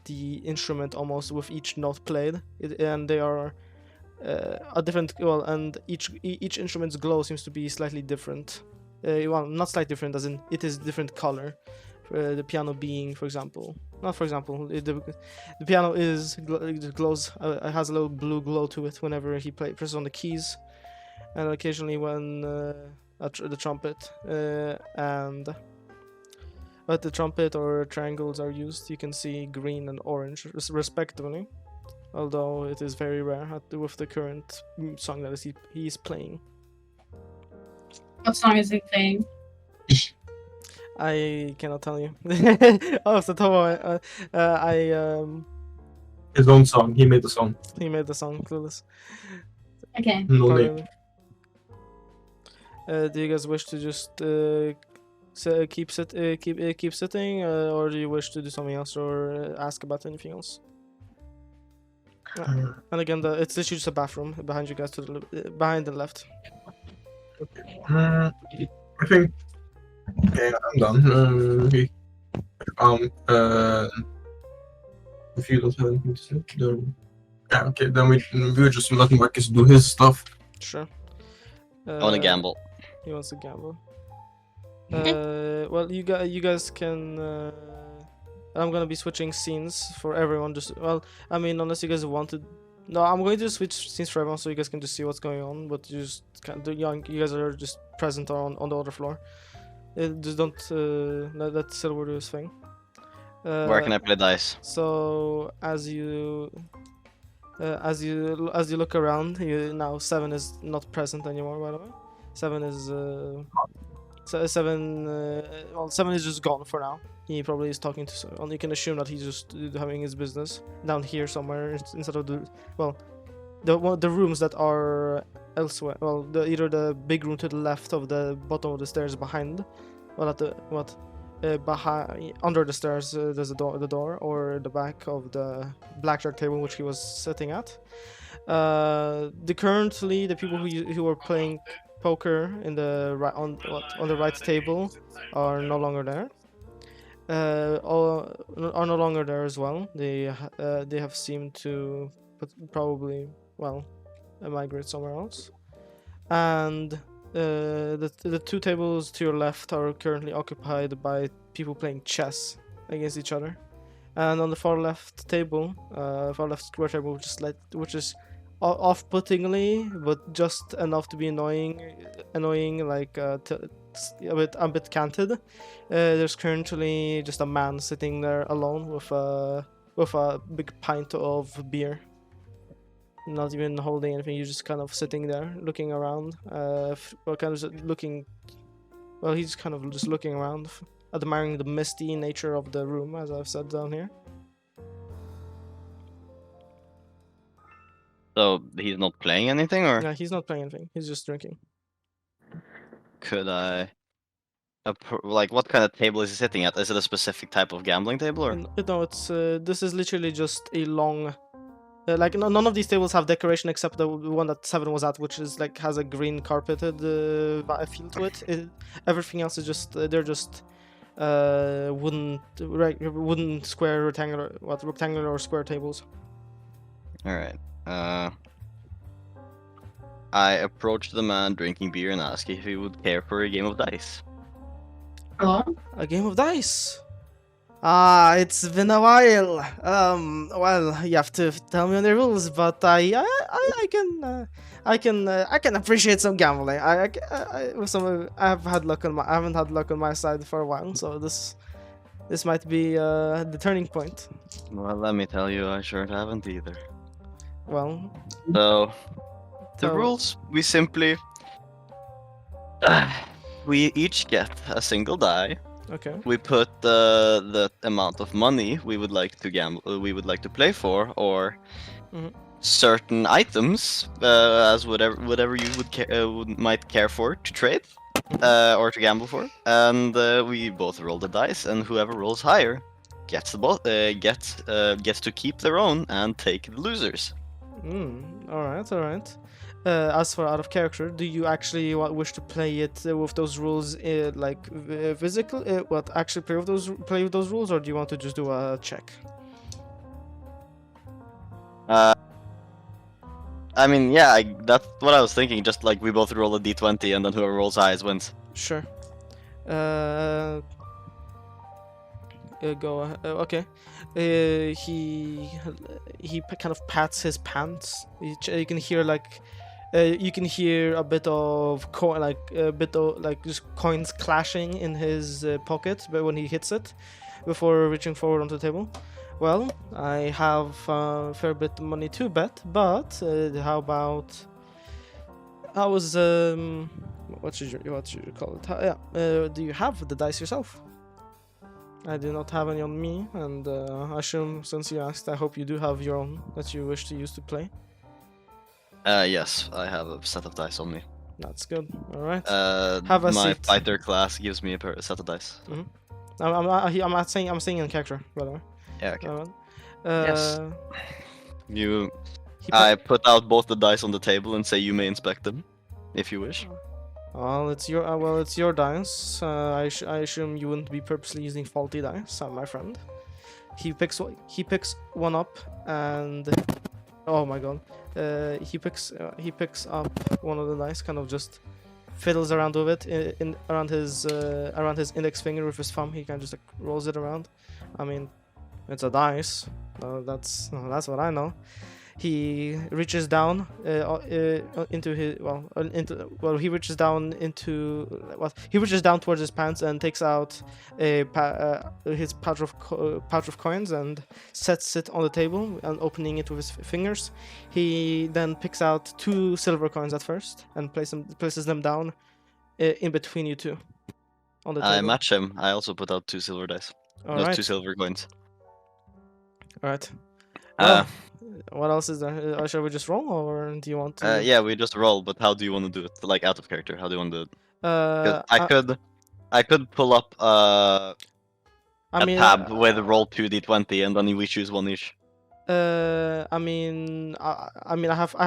the instrument almost with each note played, and they are a different, well, and each instrument's glow seems to be slightly different. Well, not slightly different, as in it is different color. The piano being, for example, not for example, the piano it glows. It has a little blue glow to it whenever he presses on the keys, and occasionally when the trumpet but the trumpet or triangles are used, you can see green and orange respectively, although it is very rare with the current song that he is playing. What song is he playing? I cannot tell you. Off the top of His own song. He made the song. he made the song Clueless. Okay. No Pardon name. me. Do you guys wish to just keep sitting, or do you wish to do something else or ask about anything else? And again, it's literally just a bathroom behind you guys behind the left. I think. Yeah, I'm done. If you don't have anything to say, then yeah, okay. Then we'll just let Marcus do his stuff. Sure. I want to gamble. He wants to gamble. Well, you guys can. I'm gonna be switching scenes for everyone. Just I mean, unless you guys wanted. No, I'm going to switch scenes for everyone so you guys can just see what's going on. But you just can't. You guys are just present on the other floor. Just don't let Sylward do his thing. Where can I play dice? So as you look around, now 7 is not present anymore. By the way, 7 is well, 7 is just gone for now. He probably is talking to someone. You can assume that he's just having his business down here somewhere instead of the rooms that are elsewhere. Well, either the big room to the left of the bottom of the stairs behind, well, at the behind under the stairs there's the door, or the back of the blackjack table which he was sitting at. Currently the people who were playing poker in the on the right table are no longer there. All are no longer there as well. They have seemed to probably migrate somewhere else. And the 2 tables to your left are currently occupied by people playing chess against each other. And on the far left table, far left square table, which is off-puttingly, but just enough to be annoying, like a bit canted. There's currently just a man sitting there alone with a big pint of beer. Not even holding anything, you're just kind of sitting there looking around. He's kind of just looking around, admiring the misty nature of the room, as I've said down here. So he's not playing anything, or Yeah, he's not playing anything. He's just drinking. could I? Like, what kind of table is he sitting at? Is it a specific type of gambling table, or? No, it's this is literally just a long. None of these tables have decoration except the one that 7 was at, which is has a green carpeted feel to it. Everything else is just they're just wooden square rectangular or square tables. All right. I approached the man drinking beer and asked if he would care for a game of dice. Hello? A game of dice. Ah, it's been a while. Well, you have to tell me on the rules, but I can appreciate some gambling. I haven't had luck on my side for a while, so this might be the turning point. Well, let me tell you, I sure haven't either. Well, So, the So- rules, we simply... we each get a single die. okay. We put the amount of money we would like to gamble, we would like to play for, or Mhm. certain items, as whatever you might care for to trade, or to gamble for, and we both roll the dice, and whoever rolls higher gets gets to keep their own and take the losers. All right. As for out of character, do you actually wish to play it with those rules, physical? Actually play with those rules, or do you want to just do a check? I mean, yeah, that's what I was thinking. Just like we both roll a d20, and then whoever rolls highest wins. Sure. Go ahead. Okay. He kind of pats his pants. You can hear you can hear a bit of just coins clashing in his pocket, but when he hits it, before reaching forward onto the table. Well, I have a fair bit of money to bet, but how what should you call it? Do you have the dice yourself? I do not have any on me, and I assume since you asked, I hope you do have your own that you wish to use to play. Yes, I have a set of dice on me. That's good. All right. Have a My seat. fighter class gives me a set of dice. I'm not saying I'm saying in character, by the way. Yeah, okay. Alright. Yes. He I put out both the dice on the table and say you may inspect them, if you wish. Well, it's your dice. I assume you wouldn't be purposely using faulty dice, my friend. He picks one up and oh my god, he picks up one of the dice, kind of just fiddles around with it around his index finger with his thumb. He kind of just like rolls it around. I mean, it's a dice. That's what I know. He reaches down into his he reaches down towards his pants and takes out his pouch of coins and sets it on the table and opening it with his fingers. He then picks out 2 silver coins at first and places them down in between you two on the table. I match him. I also put out 2 silver dice. All Those right. 2 silver coins. All right. Well, what else is there? Shall we just roll, or do you want to? Yeah, we just roll, but how do you want to do it? Like out of character, how do you want to do it? 'Cause I could pull up a tab with roll 2d20 and then we choose one each. I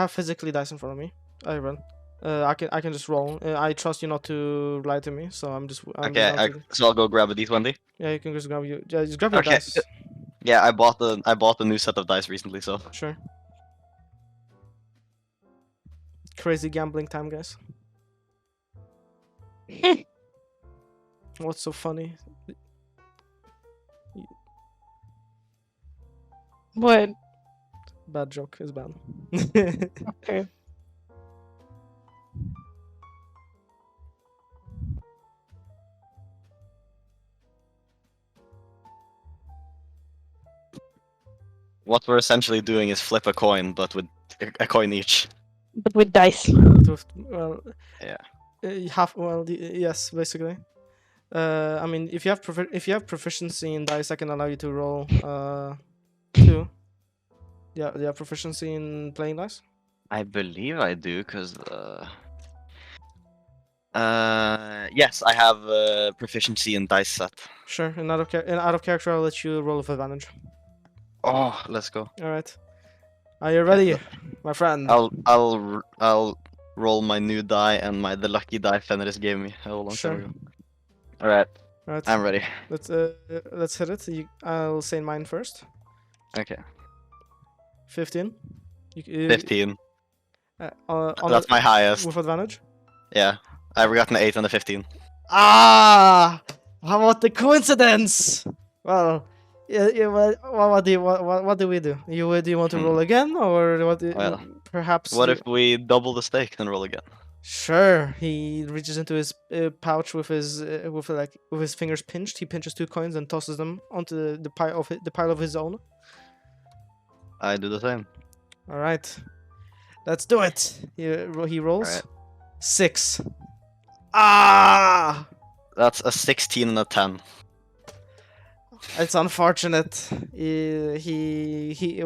have physically dice in front of me. I run. I can just roll. I trust you not to lie to me, so I'm Okay, so I'll go grab a d20. Yeah, you can just grab just grab your Okay. dice. Yeah, I bought a new set of dice recently, so Sure. Crazy gambling time, guys. What's so funny? What? Bad joke is bad. Okay. what we're essentially doing is flip a coin, but with a coin each. But with dice. Well, Yeah. Yes, basically. I mean, if you have proficiency in dice, I can allow you to roll 2. Yeah, do you have proficiency in playing dice? I believe I do, because yes, I have proficiency in dice set. Sure. And out of character, I'll let you roll with advantage. Oh, let's go. All right. Are you ready, my friend? I'll roll my new die and the lucky die Fenris gave me a long Sure. time ago. All right, All right. I'm ready. Let's hit it. I'll say mine first. Okay. 15. 15. On That's my highest. with advantage. Yeah, I've gotten an 8 and a 15. Ah! How about the coincidence? Well, yeah. What do we do? Do you want to roll again, or what? Well, Perhaps. What if we double the stake and roll again? Sure. He reaches into his pouch with his fingers pinched. He pinches 2 coins and tosses them onto the pile of his own. I do the same. All right. Let's do it. He rolls. Alright. 6. Ah! That's a 16 and a 10. It's unfortunate. He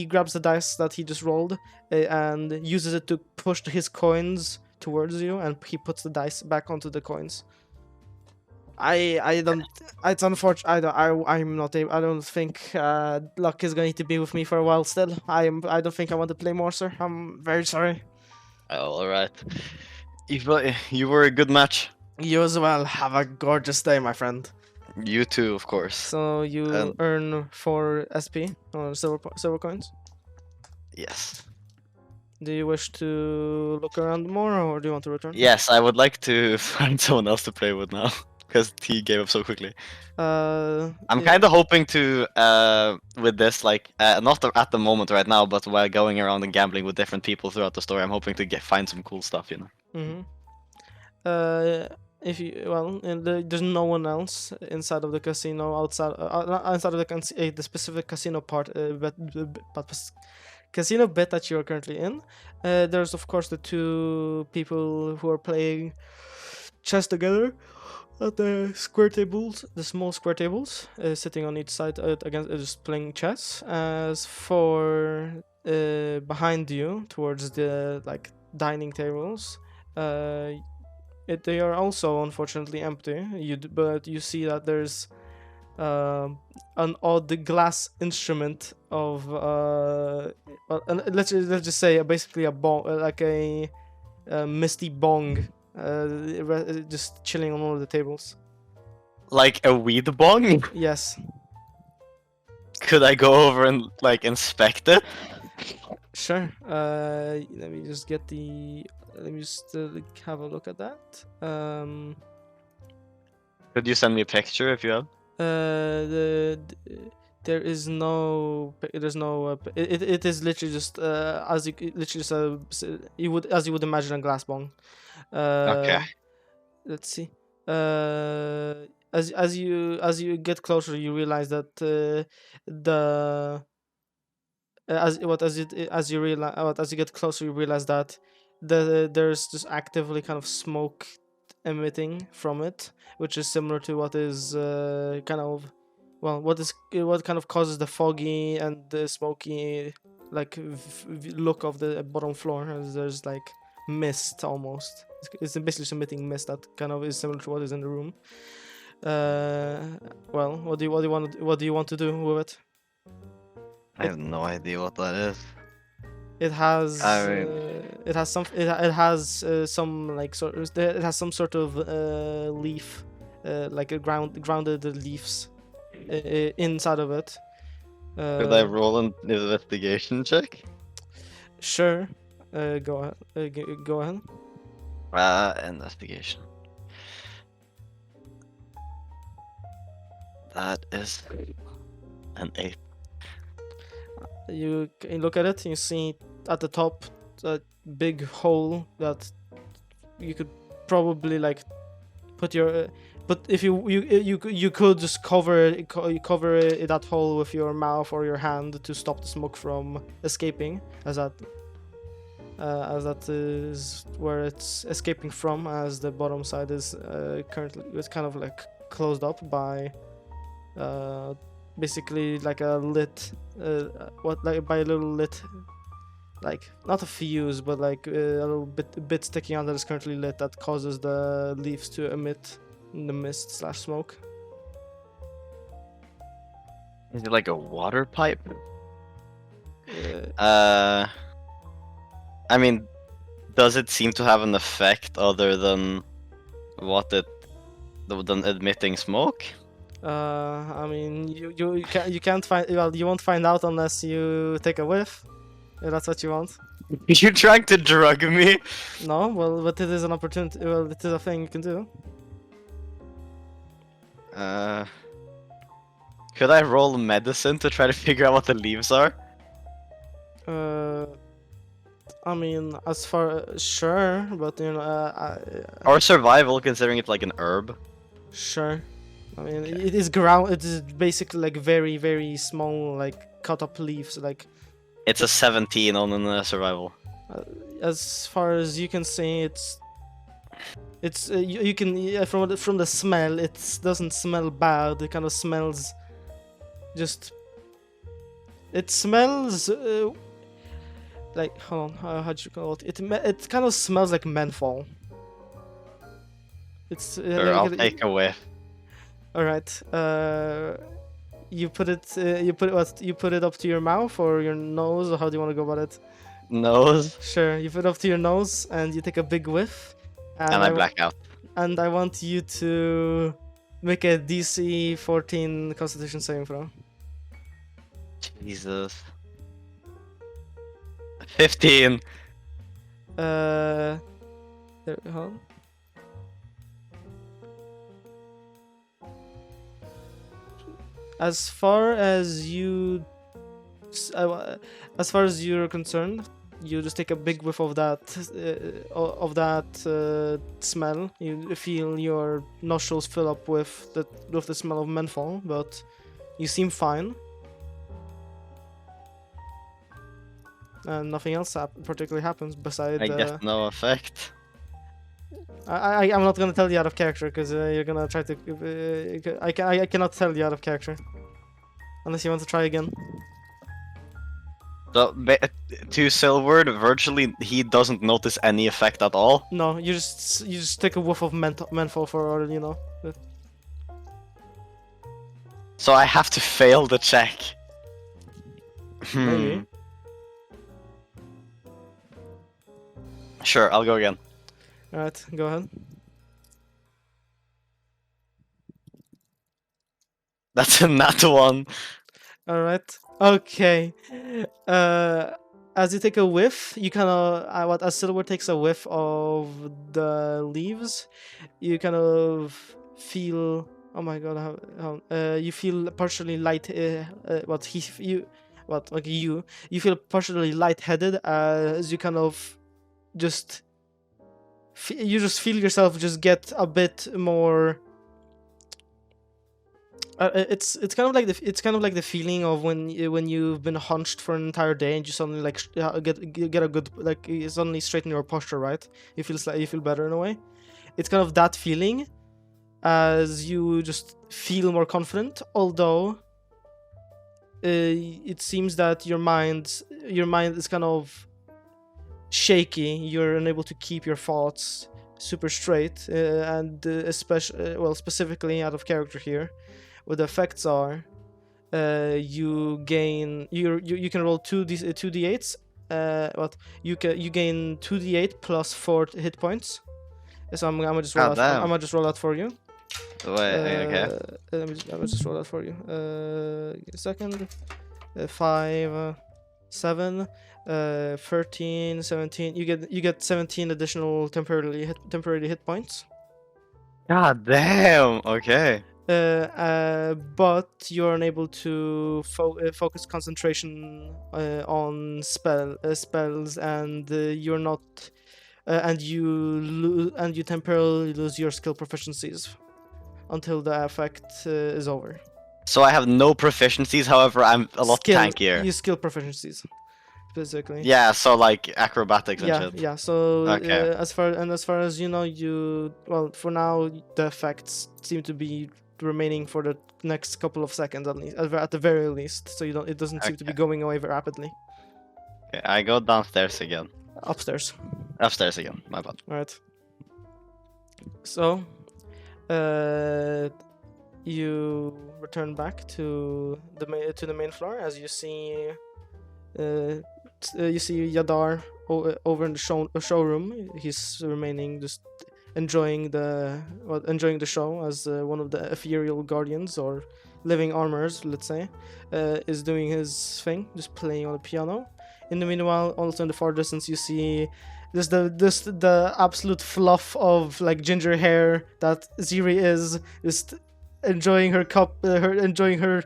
grabs the dice that he just rolled and uses it to push his coins towards you, and he puts the dice back onto the coins. I don't. It's unfortunate. I'm not able. I don't think luck is going to be with me for a while still. I don't think I want to play more, sir. I'm very sorry. Oh, all right. You were a good match. You as well. Have a gorgeous day, my friend. You too, of course. So you earn 4 SP or silver coins. Yes. Do you wish to look around more, or do you want to return? Yes, I would like to find someone else to play with now, because he gave up so quickly. I'm kind of hoping to, with this, like, not at the moment right now, but while going around and gambling with different people throughout the story, I'm hoping to find some cool stuff, you know. Mm-hmm. There's no one else inside of the casino outside of the specific casino part, but casino bit that you're currently in. There's of course the two people who are playing chess together at the square tables, the small square tables, sitting on each side against just playing chess. As for behind you, towards the like dining tables, they are also unfortunately empty. But you see that there's an odd glass instrument of let's just say basically a bong, like a misty bong, just chilling on one of the tables. Like a weed bong? Yes, Could I go over and like inspect it? sure. Let me just get the. Let me just have a look at that. Could you send me a picture if you have? There is no it is literally just as you literally just you would imagine a glass bong. Okay. Let's see. As you get closer, you realize that the as you realize as you get closer, you realize that there's just actively kind of smoke emitting from it, which is similar to what is kind of what kind of causes the foggy and the smoky like look of the bottom floor. As there's like mist almost. It's basically emitting mist that kind of is similar to what is in the room. Well, what do you want to do with it? I have no idea what that is. It has I mean- it has some like it has some sort of leaf, like a grounded leaves inside of it. Could I roll an investigation check? Sure. Go ahead. Go ahead. Investigation. That is an 8. You look at it and you see at the top a big hole that you could probably like put your but if you could just cover that hole with your mouth or your hand to stop the smoke from escaping, as that is where it's escaping from, as the bottom side is currently it's kind of like closed up by basically like a lit by a little lit, like not a fuse but like a little bit sticking out that is currently lit that causes the leaves to emit the mist / smoke. Is it like a water pipe? Uh, I mean, does it seem to have an effect other than than emitting smoke? I mean, you can't find, well, you won't find out unless you take a whiff. If that's what you want. You trying to drug me? No, well, but it is an opportunity. Well, it is a thing you can do. Could I roll medicine to try to figure out what the leaves are? I mean, as far sure, but you know, Or survival, considering it's like an herb? sure. I mean, it is ground. It is basically like very, very small, like cut up leaves. Like It's a 17 on a survival. as far as you can see, it's you can from the smell, it doesn't smell bad. It kind of smells just. It smells like, hold on, how'd you call it? It kind of smells like menthol. It's Sure, I'll take a whiff. all right. You put it up to your mouth or your nose, or how do you want to go about it? Nose, Sure, you put it up to your nose and you take a big whiff. and I black out. And I want you to make a DC 14 Constitution saving throw. Jesus. 15. There, hold on. As far as you're concerned, you just take a big whiff of that smell. You feel your nostrils fill up with the smell of menthol, but you seem fine. and nothing else particularly happens besides. I get no effect. I'm not gonna tell you out of character because you're gonna try to. I cannot tell you out of character unless you want to try again. So, to Sylward, virtually he doesn't notice any effect at all. No, you just take a whiff of menthol for you know. So I have to fail the check. Maybe. Sure, I'll go again. All right, go ahead. That's a nat 1. All right. Okay. As you take a whiff, you kind of as Sylward takes a whiff of the leaves, you kind of feel. Oh my god! You feel partially light. You feel partially lightheaded as you kind of just. You just feel yourself just get a bit more. It's kind of like the feeling of when you've been hunched for an entire day and you suddenly like get a good like you suddenly straighten your posture, right? You feel better in a way. It's kind of that feeling as you just feel more confident. Although it seems that your mind is kind of shaky. You're unable to keep your thoughts super straight, and specifically out of character here. What the effects are, you gain you can roll 2d8s. You gain 2d8 plus 4 hit points. So I'm gonna just roll I'm gonna just roll that for you. Okay. I'm gonna just roll that for you. A second. 5, 7, 13, 17. You get 17 additional temporary hit points. God damn. Okay. But you're unable to focus concentration on spells, and you're not, and you temporarily lose your skill proficiencies until the effect is over. So I have no proficiencies. However, I'm a lot tankier. You skill proficiencies, basically. Yeah. So like acrobatics and shit. Yeah. So Okay. as far as you know, for now the effects seem to be remaining for the next couple of seconds at least, at the very least. So it doesn't seem to be going away very rapidly. Okay, I go downstairs again. Upstairs. Upstairs again. My bad. All right. So, you return back to the main floor as you see. You see Yadar over in the showroom. He's remaining just enjoying the show as one of the ethereal guardians or living armors, let's say, is doing his thing, just playing on the piano. In the meanwhile, also in the far distance, you see just the absolute fluff of like ginger hair that Ziri is just enjoying her cup, enjoying her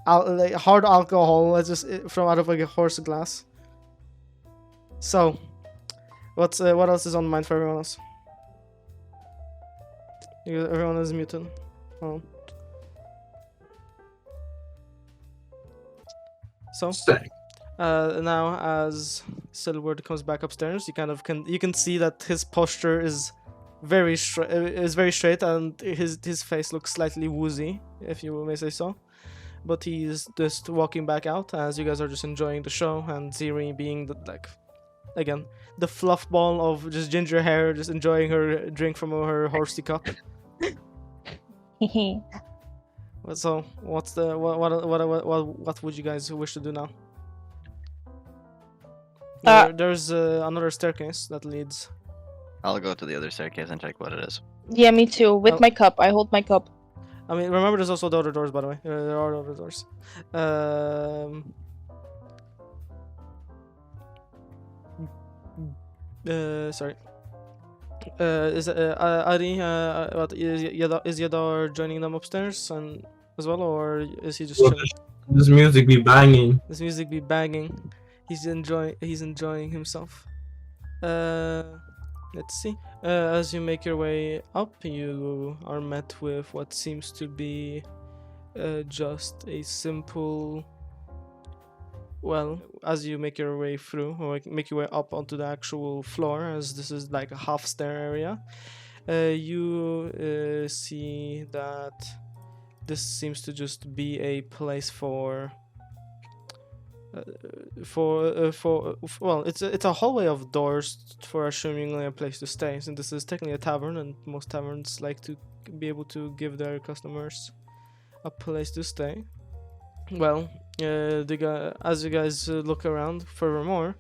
like hard alcohol just from out of like a horse glass. So, what else is on mind for everyone else? Everyone is muted. Oh. So, now as Sylward comes back upstairs, you can see that his posture is very straight, and his face looks slightly woozy, if you may say so. But he's just walking back out as you guys are just enjoying the show, and Ziri being the fluff ball of just ginger hair, just enjoying her drink from her horsey cup. So, what would you guys wish to do now? There's another staircase that leads. I'll go to the other staircase and check what it is. Yeah, me too. With my cup. I hold my cup. I mean, remember there's also the other doors, by the way. There are other doors. Sorry. Is Ari? Is Yadar joining them upstairs and as well, or is he just chilling? This music be banging. This music be banging. He's enjoying himself. Let's see. As you make your way up, you are met with what seems to be just a simple well, as you make your way through, or make your way up onto the actual floor, as this is like a half stair area, you see that this seems to just be a place for well, it's a hallway of doors for assumingly a place to stay, since this is technically a tavern, and most taverns like to be able to give their customers a place to stay. Well, as you guys look around furthermore,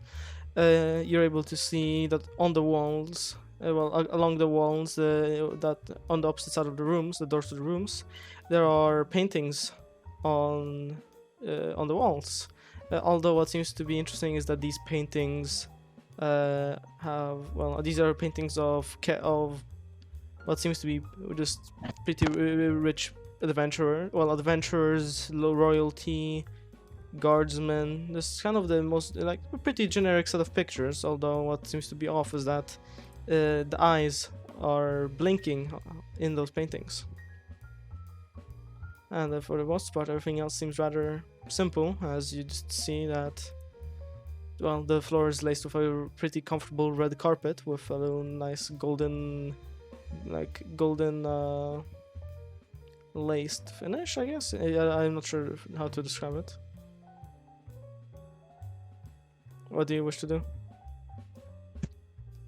you're able to see that on the walls, along the walls, that on the opposite side of the rooms, the doors to the rooms, there are paintings on the walls. Although what seems to be interesting is that these paintings these are paintings of what seems to be just pretty rich adventurers, low royalty, guardsmen. This is kind of the most like a pretty generic set of pictures. Although what seems to be off is that the eyes are blinking in those paintings. And for the most part, everything else seems rather simple, as you just see that, well, the floor is laced with a pretty comfortable red carpet with a little nice golden laced finish, I guess. I'm not sure how to describe it. What do you wish to do?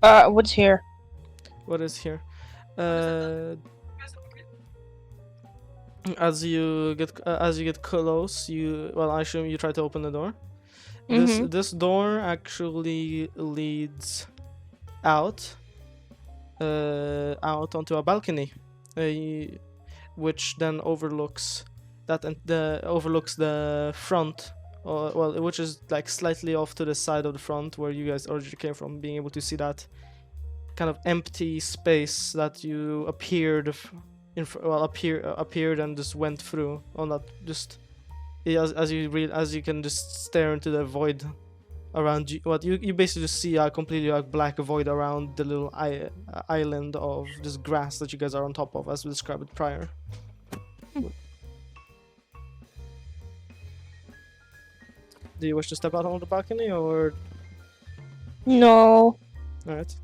What's here? What is here? As you get close, I assume you try to open the door. Mhm. This door actually leads out onto a balcony, which then overlooks the front, which is like slightly off to the side of the front where you guys originally came from, being able to see that kind of empty space that you appeared and just went through on that, just as you can just stare into the void around you. You basically just see a completely black void around the little island of just grass that you guys are on top of, as we described it prior. Do you wish to step out on the balcony, or? No. Alright.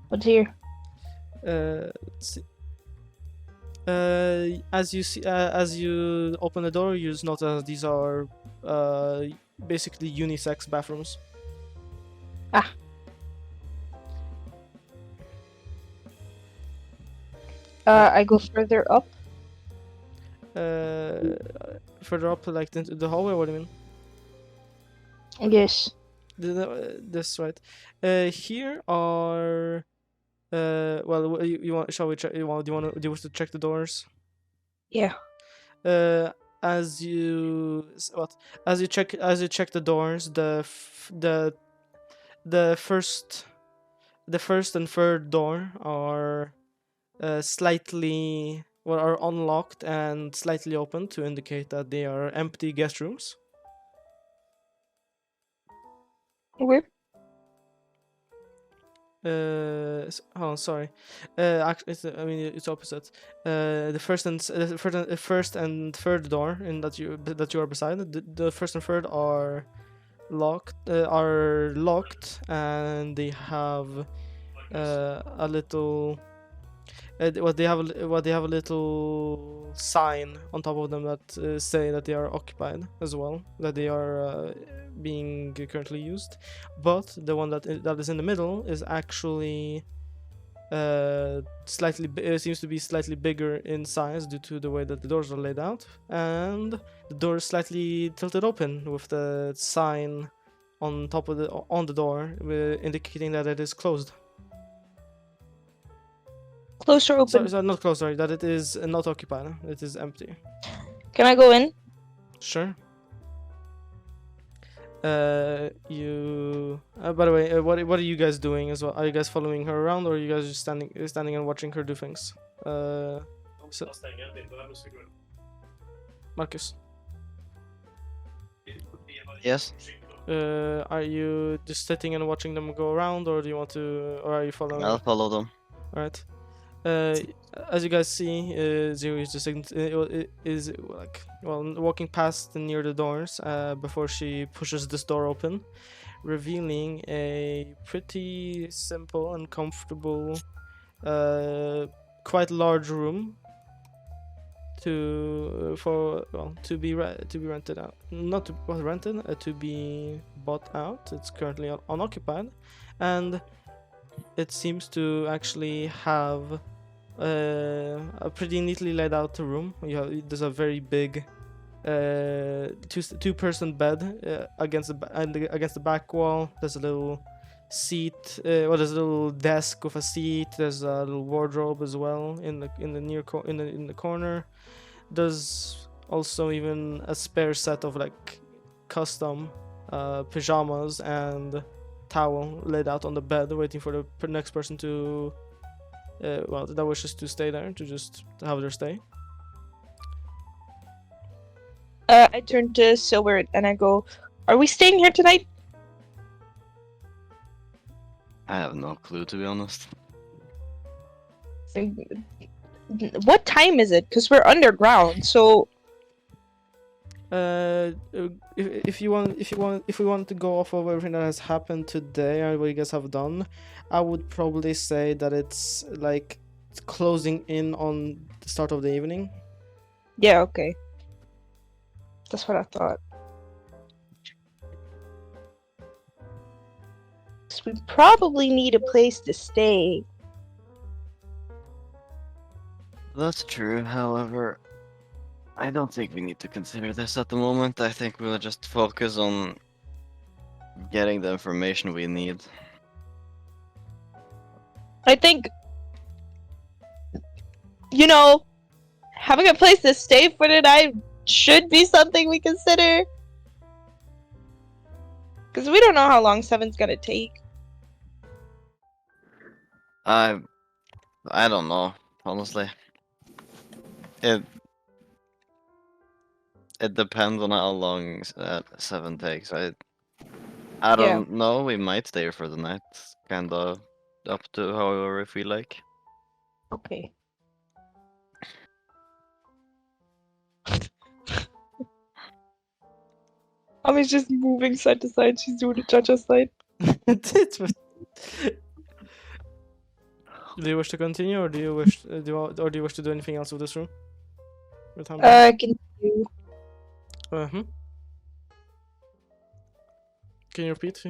What's here? Let's see. As you open the door, you just notice these are basically unisex bathrooms. I go further up. Further up, like into the hallway. What do you mean? Yes. This right. Here are. You want? Shall we check? Do you wish to check the doors? Yeah. As you check the doors, the first and third door are are unlocked and slightly open to indicate that they are empty guest rooms. Okay. Sorry. Actually, it's opposite. The first and third door in that you are beside. The first and third are locked, and they have a little. They have a little sign on top of them that say that they are occupied as well, that they are being currently used. But the one that is in the middle is actually seems to be slightly bigger in size due to the way that the doors are laid out, and the door is slightly tilted open with the sign on top of the door, indicating that it is closed. Closed or open? Sorry, not closed. Sorry, that it is not occupied. It is empty. Can I go in? Sure. By the way, what are you guys doing as well? Are you guys following her around, or are you guys just standing and watching her do things? Marcus. Yes. Are you just sitting and watching them go around, or do you want to, or are you following? I'll follow them. Alright. Uh, as you guys see, Zero is just is like walking past near the doors before she pushes this door open, revealing a pretty simple and comfortable, quite large room to be rented out, not to rented, to be bought out. It's currently unoccupied, and it seems to actually have a pretty neatly laid out room. There's a very big two-person bed against the back wall. There's a little seat. There's a little desk with a seat. There's a little wardrobe as well in the corner. There's also even a spare set of like custom pajamas and towel laid out on the bed, waiting for the next person to that wishes to stay there to just have their stay. I turn to Sylward and I go, "Are we staying here tonight?" I have no clue, to be honest. What time is it? Because we're underground, so If we want to go off of everything that has happened today and what you guys have done, I would probably say that it's like closing in on the start of the evening. yeah, okay. That's what I thought. So we probably need a place to stay. That's true, however, I don't think we need to consider this at the moment. I think we'll just focus on getting the information we need. I think, having a place to stay for the night should be something we consider. Because we don't know how long Seven's gonna take. I don't know, honestly. It depends on how long 7 takes. I don't know. We might stay here for the night. Kinda up to however we feel like. Okay. Ami's just moving side to side. She's doing the cha-cha slide. Do you wish to continue, or do you wish to do anything else with this room? Continue. Can you repeat?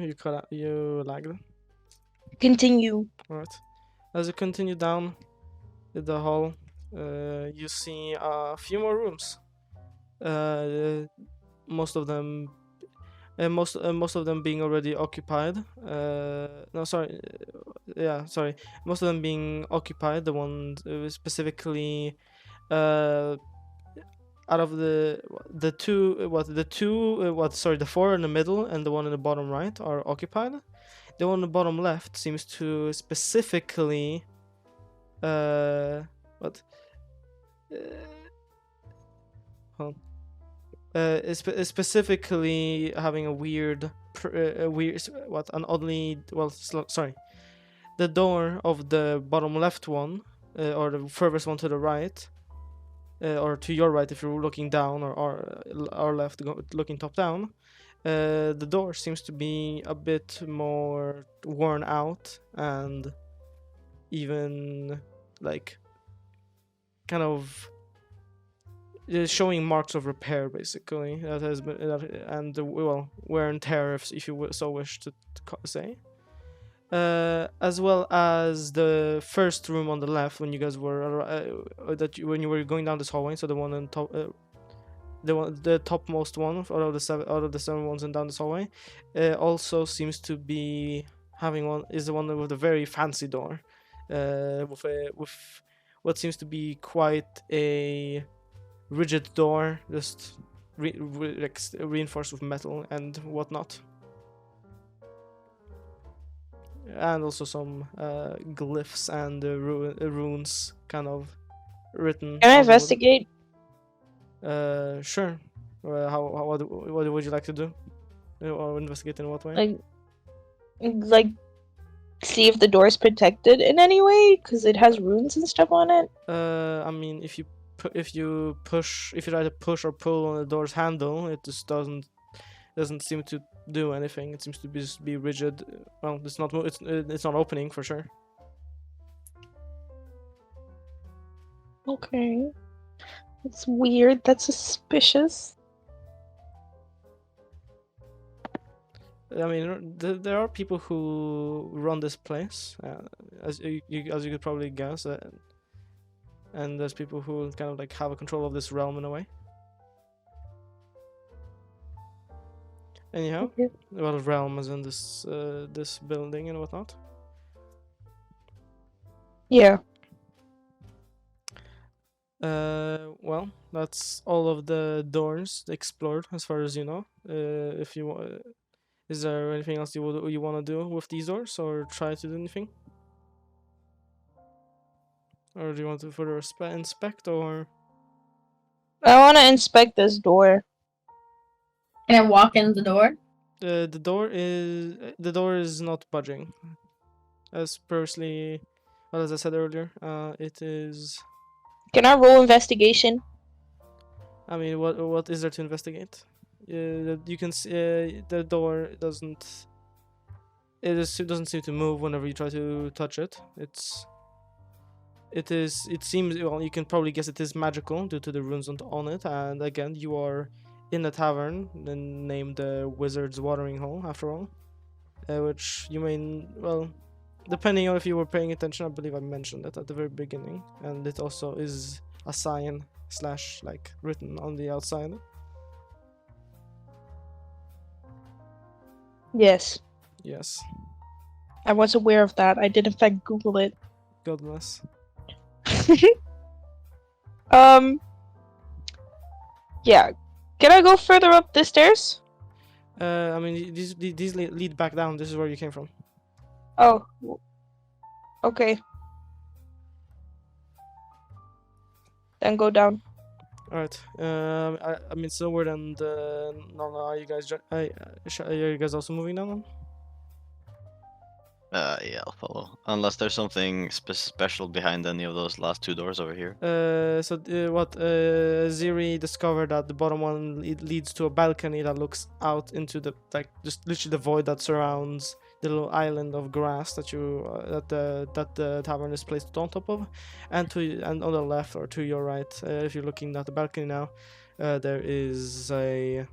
You lagged. Continue. Alright. As you continue down the hall, you see a few more rooms. Most of them being already occupied. Most of them being occupied. The one specifically, out of the four in the middle and the one in the bottom right are occupied. The one in the bottom left seems to specifically, specifically having a weird, the door of the bottom left one, or the furthest one to the right, or to your right if you're looking down, or our left looking top down. The door seems to be a bit more worn out and even like kind of showing marks of repair, basically, that has been wear and tear, if you so wish to say. As well as the first room on the left when you guys were when you were going down this hallway. So the one on top, the topmost one out of the seven ones and down this hallway, also seems to be is the one with a very fancy door, with what seems to be quite a rigid door, just reinforced with metal and whatnot, and also some glyphs and runes kind of written. Can I investigate? Sure. What would you like to do? Or investigate in what way? Like see if the door is protected in any way? Because it has runes and stuff on it. I mean, if you try to push or pull on the door's handle, it just doesn't seem to do anything. It seems to just be rigid. Well, it's not opening for sure. Okay. That's weird. That's suspicious. I mean, there are people who run this place, as you could probably guess, and there's people who kind of like have a control of this realm in a way. Anyhow, Okay. well, realm as in this building and whatnot. Yeah. Well, that's all of the doors explored as far as you know. If you want, is there anything else you want to do with these doors, or try to do anything, or do you want to further inspect, or? I want to inspect this door. Can I walk in the door? The door is not budging. As I said earlier, it is. Can I roll investigation? I mean, what is there to investigate? You can see the door doesn't. It doesn't seem to move whenever you try to touch it. It seems, well, you can probably guess it is magical due to the runes on it, and again, you are in a tavern named the Wizard's Watering Hole, after all, which you may, well, depending on if you were paying attention, I believe I mentioned it at the very beginning, and it also is a sign / like written on the outside. Yes. Yes. I was aware of that. I did in fact Google it. God bless. Yeah. Can I go further up the stairs? I mean, these lead back down. This is where you came from. Oh. Okay. Then go down. All right. I mean, Sylward and Nala, are you guys? Are you guys also moving down? Then? Yeah, I'll follow. Unless there's something special behind any of those last two doors over here. Ziri discovered that the bottom one leads to a balcony that looks out into the, like, just literally the void that surrounds the little island of grass that the tavern is placed on top of, and on the left or to your right, if you're looking at the balcony now, there is a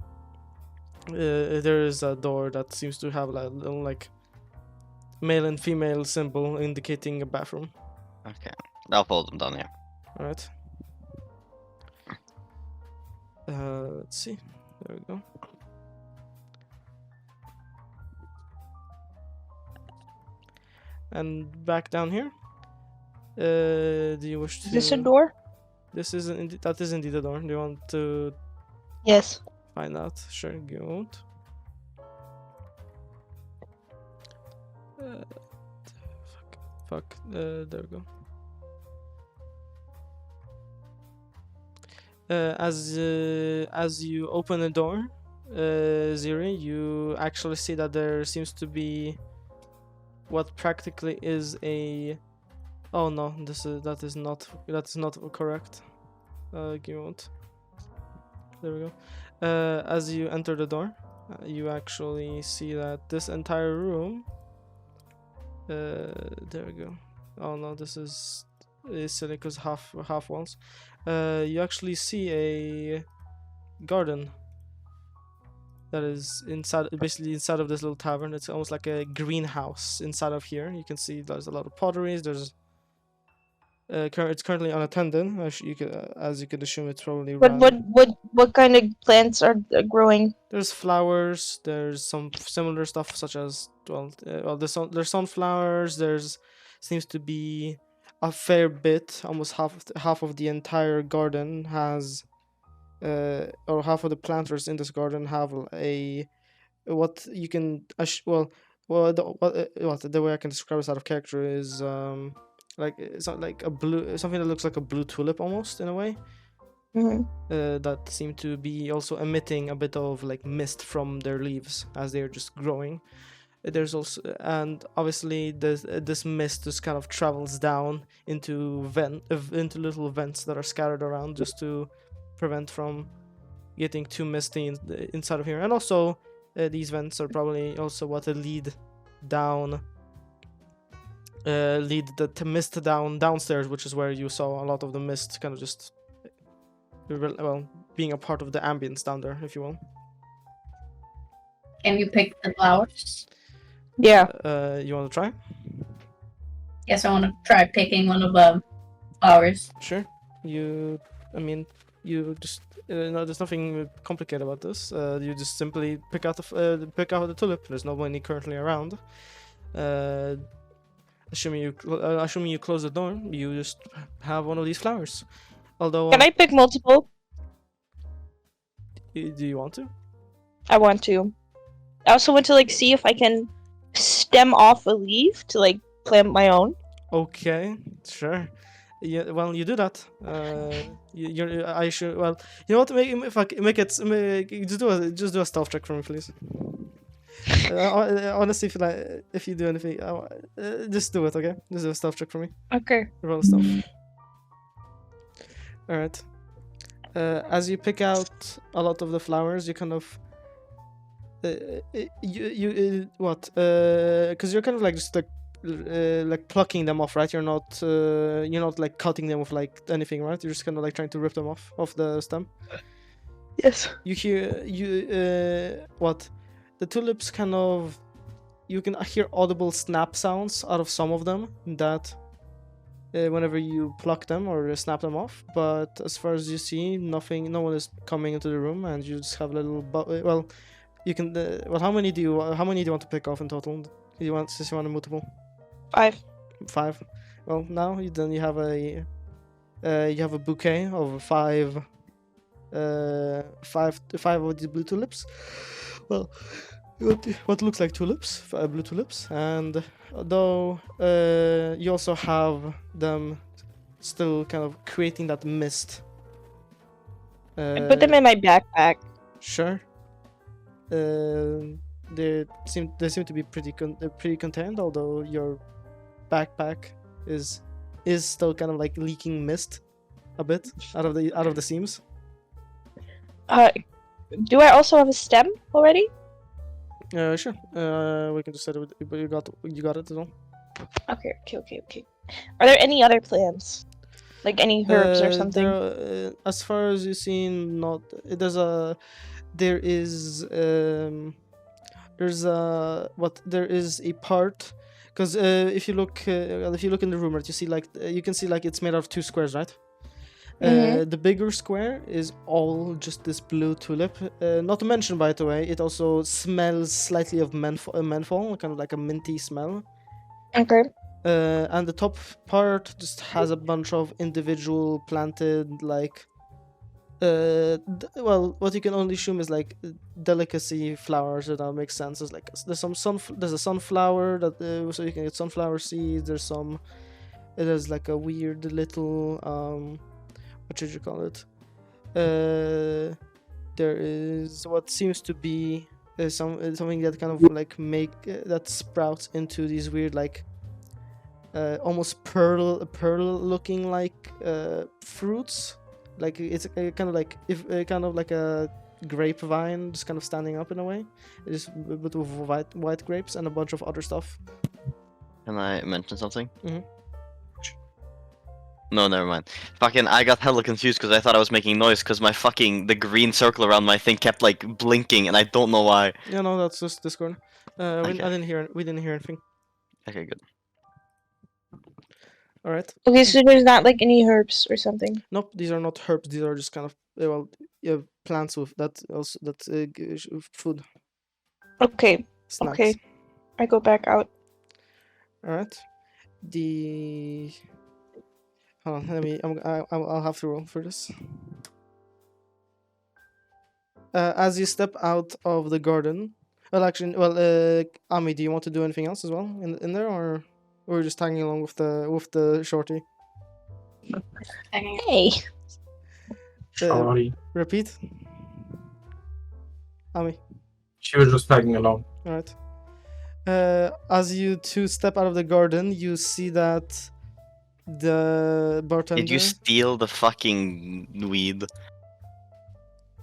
door that seems to have a little, like, male and female symbol indicating a bathroom. Okay, I'll follow them down here. All right. Let's see. There we go. And back down here. Do you wish to? Is this a door? That is indeed a door. Do you want to Yes. find out? Sure, go. Fuck. There we go. As you open the door, Ziri, you actually see that there seems to be what practically is a. Oh no, that is not correct. Give me a moment. There we go. As you enter the door, you actually see that this entire room. There we go. Oh no, this is silly because half walls. You actually see a garden that is basically inside of this little tavern. It's almost like a greenhouse inside of here. You can see there's a lot of potteries. There's it's currently unattended. As you could assume, it's probably. What kind of plants are growing? There's flowers. There's some similar stuff such as there's sunflowers. Seems to be a fair bit. Almost half of the entire garden has, or half of the planters in this garden have what you can the way I can describe this out of character is like it's not like something that looks like a blue tulip almost in a way. That seem to be also emitting a bit of like mist from their leaves as they're just growing. There's also, and obviously this mist just kind of travels down into into little vents that are scattered around just to prevent from getting too misty inside of here. And also these vents are probably also what lead down lead the mist downstairs, which is where you saw a lot of the mist kind of just well being a part of the ambience down there, if you will. Can you pick the flowers? Yeah. You want to try? Yes, I want to try picking one of the flowers. Sure. You just no, there's nothing complicated about this. You just simply pick out the tulip. There's nobody currently around. Assuming you close the door, you just have one of these flowers. Although, Can I pick multiple? do you want to? I want to. I also want to like see if I can stem off a leaf to like plant my own. Okay, sure. Yeah, well, you do that. I should. Well, you know what? Just do a stealth check for me, please. Honestly, if you do anything, just do it, okay? Just do a stealth check for me. Okay. Roll a stealth. All right. As you pick out a lot of the flowers, you kind of because you're kind of like just like plucking them off, right? You're not like cutting them with like anything, right? You're just kind of like trying to rip them off the stem. Yes. You hear the tulips kind of, you can hear audible snap sounds out of some of them that whenever you pluck them or snap them off, but as far as you see, no one is coming into the room, and you just have a little you can how many do you want to pick off in total? Since you want a multiple? 5. 5. Well, now you have a bouquet of five of the blue tulips. Well, what looks like tulips, blue tulips, and though you also have them still kind of creating that mist. I put them in my backpack. Sure. They seem to be pretty contained, although your backpack is still kind of like leaking mist a bit out of the seams. Do I also have a stem already? Sure. We can just set it. But you got it as well. Okay. Are there any other plants? Like any herbs or something? As far as you've seen, not. There's a part, because if you look in the room, right, you see you can see it's made out of 2 squares, right? The bigger square is all just this blue tulip. Not to mention, by the way, it also smells slightly of menthol, kind of like a minty smell. Okay. And the top part just has a bunch of individual planted what you can only assume is delicacy flowers, if that makes sense. There's a sunflower that so you can get sunflower seeds. There's like a weird little what should you call it? There is what seems to be something that kind of that sprouts into these weird almost pearl looking fruits. It's kind of like a grapevine just kind of standing up in a way. It's with white grapes and a bunch of other stuff. Can I mention something? Mhm. No, never mind. Fucking, I got hella confused because I thought I was making noise because the green circle around my thing kept blinking, and I don't know why. Yeah, no, that's just Discord. Okay. We didn't hear anything. Okay, good. All right. Okay, so there's not any herbs or something. Nope, these are not herbs. These are just kind of plants with food. Okay. Snacks. Okay. I go back out. All right. Hold on, I'll have to roll for this. As you step out of the garden, Ami, do you want to do anything else as well in there, or we're just tagging along with the shorty? Hey. Sorry. Repeat. Ami. She was just tagging along. All right. As you two step out of the garden, you see that the bartender. Did you steal the fucking weed?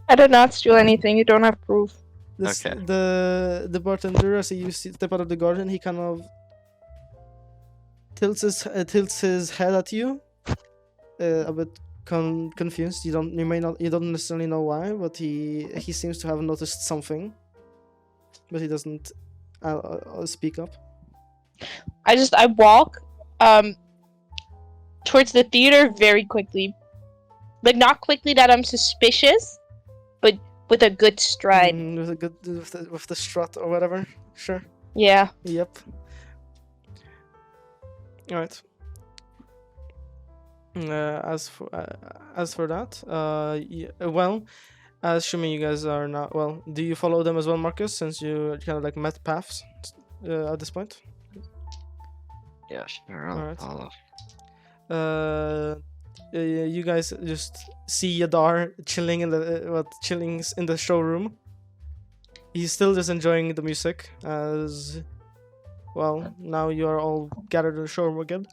I did not steal anything. You don't have proof. Okay. The bartender, as you step out of the garden, he kind of tilts his head at you, a bit confused. You don't necessarily know why, but he seems to have noticed something, but he doesn't speak up. I walk towards the theater very quickly. Like, not quickly that I'm suspicious, but with a good stride. With the strut or whatever. Sure. Yeah. Yep. All right. As for that, well, assuming you guys are not well, do you follow them as well, Marcus? Since you kind of like met paths at this point. Yeah, sure. Alright. I'll- You guys just see Yadar chilling in the showroom. He's still just enjoying the music as well. Now you are all gathered in the showroom again.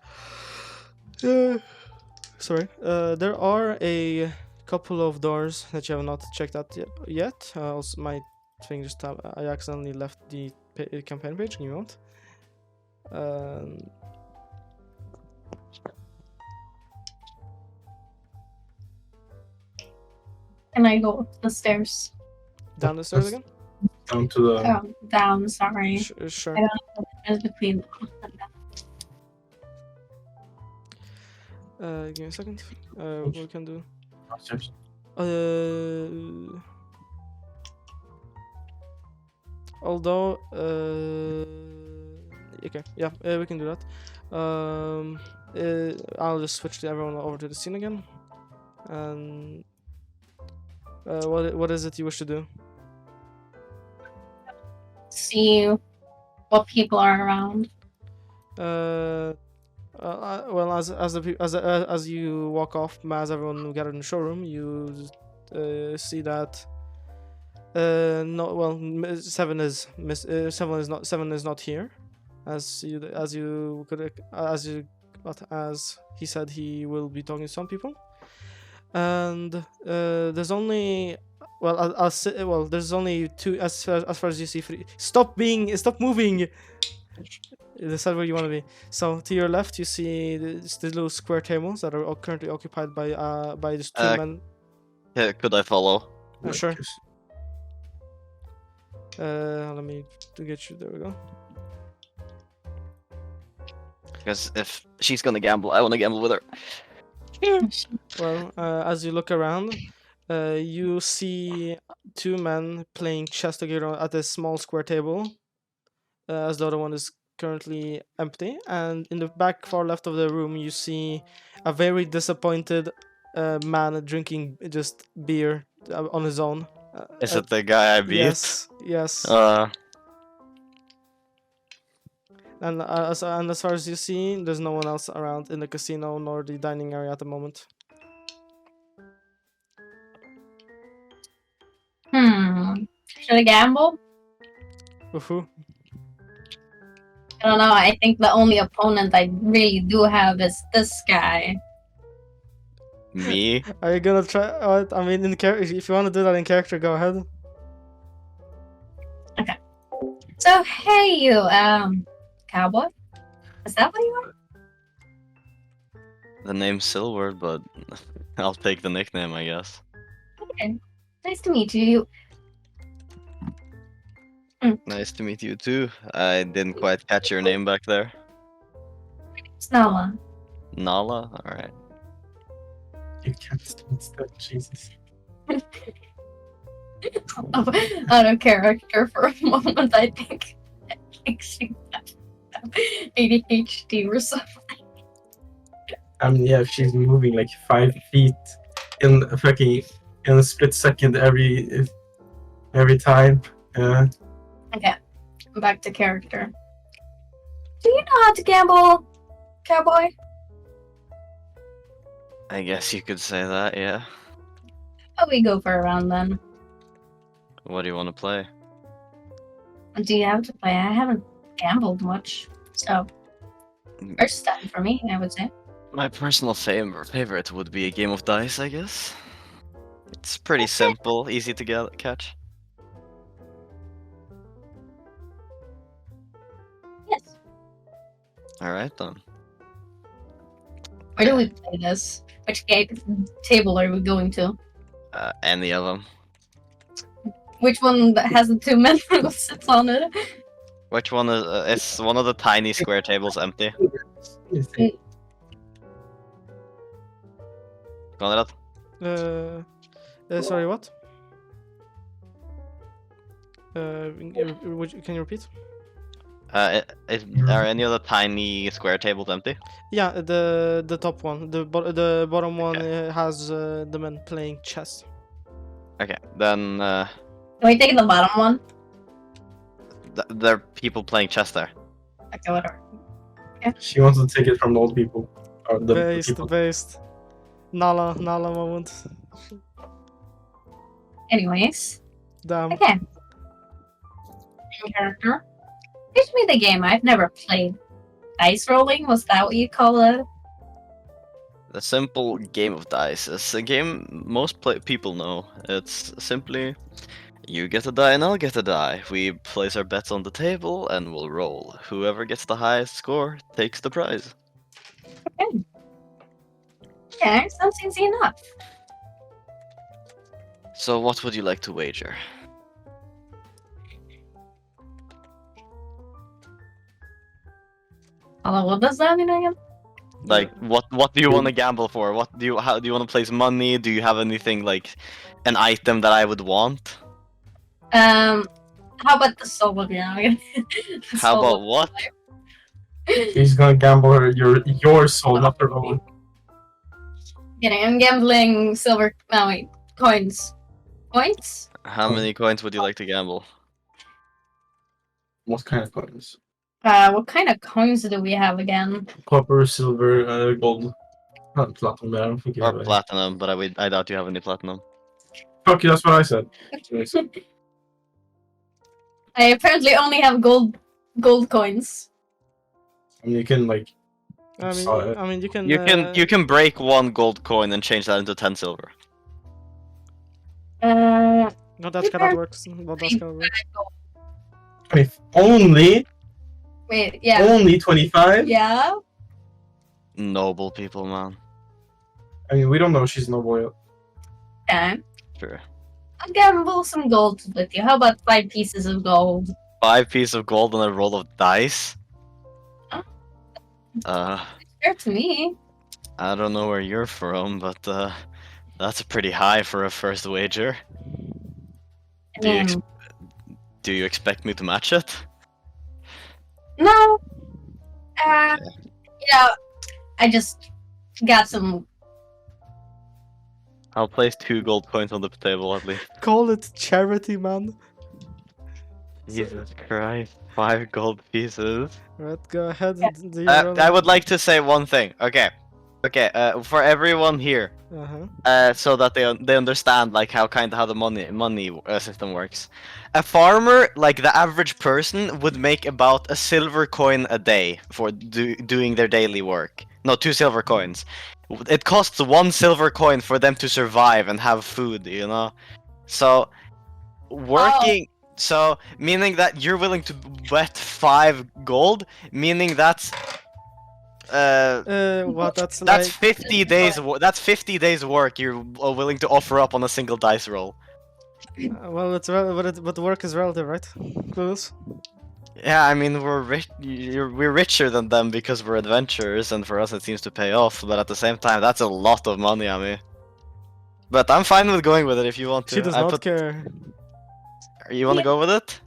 Sorry. There are a couple of doors that you have not checked out yet. Also, my thing just I accidentally left the campaign page. Give me a moment. Can I go up the stairs? Down the stairs again? Down to the. Down, sorry. Sure. I don't know the between. Give me a second. What we can do? Upstairs. Although, okay, yeah, we can do that. I'll just switch everyone over to the scene again. And what is it you wish to do? See what people are around. Well, as you walk off, as everyone gathered in the showroom, you see that Seven is not here, as he said he will be talking to some people, and there's only there's only two as far as you see. Stop moving. Decide where you want to be. So to your left, you see the little square tables that are currently occupied by just two men. Yeah, could I follow? Sure. Let me get you. There we go. Because if she's gonna gamble, I want to gamble with her. Well, as you look around, you see two men playing chess together at a small square table, as the other one is currently empty. And in the back far left of the room, you see a very disappointed man drinking just beer on his own. Is it the guy I beat? Yes. And as far as you see, there's no one else around in the casino nor the dining area at the moment. Should I gamble? With who? I don't know. I think the only opponent I really do have is this guy. Me? Are you gonna try? I mean, in character. If you want to do that in character, go ahead. Okay. So hey, you cowboy. Is that what you are? The name's Sylward, but I'll take the nickname, I guess. Okay. Nice to meet you. Nice to meet you too. I didn't quite catch your name back there. It's Nala. Nala? Alright. You can't stand still, Jesus. Out of character for a moment, I think she has ADHD or something. I mean, yeah, if she's moving like 5 feet in a split second every time. Okay, back to character. Do you know how to gamble, cowboy? I guess you could say that, yeah. Oh, we go for a round then. What do you want to play? Do you have to play? I haven't gambled much. So, first time for me, I would say. My personal favorite would be a game of dice, I guess. It's pretty simple, easy to catch. Yes. Alright then. Where do we play this? Which table are we going to? Any of them. Which one that has the two men who sits on it? Which one is one of the tiny square tables empty? Konrad? Sorry, what? Can you repeat? Are any of the tiny square tables empty? Yeah, the top one. The bottom one has the men playing chess. Okay, then Can we take the bottom one? there are people playing chess there. Okay, whatever. She wants to take it from the old people. Or the Based, people. based. Nala moment. Anyways, Damn. okay. Main character. Teach me the game. I've never played. Dice rolling? Was that what you call it? The simple game of dice is a game most people know. It's simply you get a die and I'll get a die. We place our bets on the table and we'll roll. Whoever gets the highest score takes the prize. Okay. Yeah, sounds easy enough. So what would you like to wager? Although, what does that mean again? Like what do you want to gamble for? How do you want to place money? Do you have anything like an item that I would want? How about the solo game? How about what? He's gonna gamble your soul, not her own. Kidding, I'm gambling silver. No, wait, coins. Coins? How many coins would you like to gamble? What kind of coins? What kind of coins do we have again? Copper, silver, gold. Not platinum, I don't think you Or have any. platinum, but I doubt you have any platinum. Fuck you, that's what I said. I apparently only have gold coins. I mean, you can, like, I mean, you can. You can break one gold coin and change that into 10 silver. Uh, No, that cannot work. Well, that cannot work. if only wait, yeah. only 25? Yeah? Noble people, man. I mean, we don't know she's noble yet. Okay. Sure. I'll gamble some gold with you. How about 5 pieces of gold? 5 pieces of gold and a roll of dice? Huh? Fair to me. I don't know where you're from, but that's pretty high for a first wager. I Do you, mean, do you expect me to match it? no. Yeah, I just got some. I'll place 2 gold coins on the table at least. Call it charity, man. Jesus Christ, 5 gold pieces. Right, go ahead. Do I would like to say one thing. Okay, for everyone here, so that they understand like how the money system works. A farmer, like the average person, would make about a silver coin a day for doing their daily work. No, 2 silver coins. It costs 1 silver coin for them to survive and have food, you know? So, working... So, meaning that you're willing to bet 5 gold, meaning that's... what? That's like 50 days. That's 50 days work you're willing to offer up on a single dice roll. well, but work is relative, right? Clueless. Yeah, I mean we're rich. We're richer than them because we're adventurers, and for us it seems to pay off. But at the same time, that's a lot of money, I mean. But I'm fine with going with it if you want to. She does not care. You want to go with it?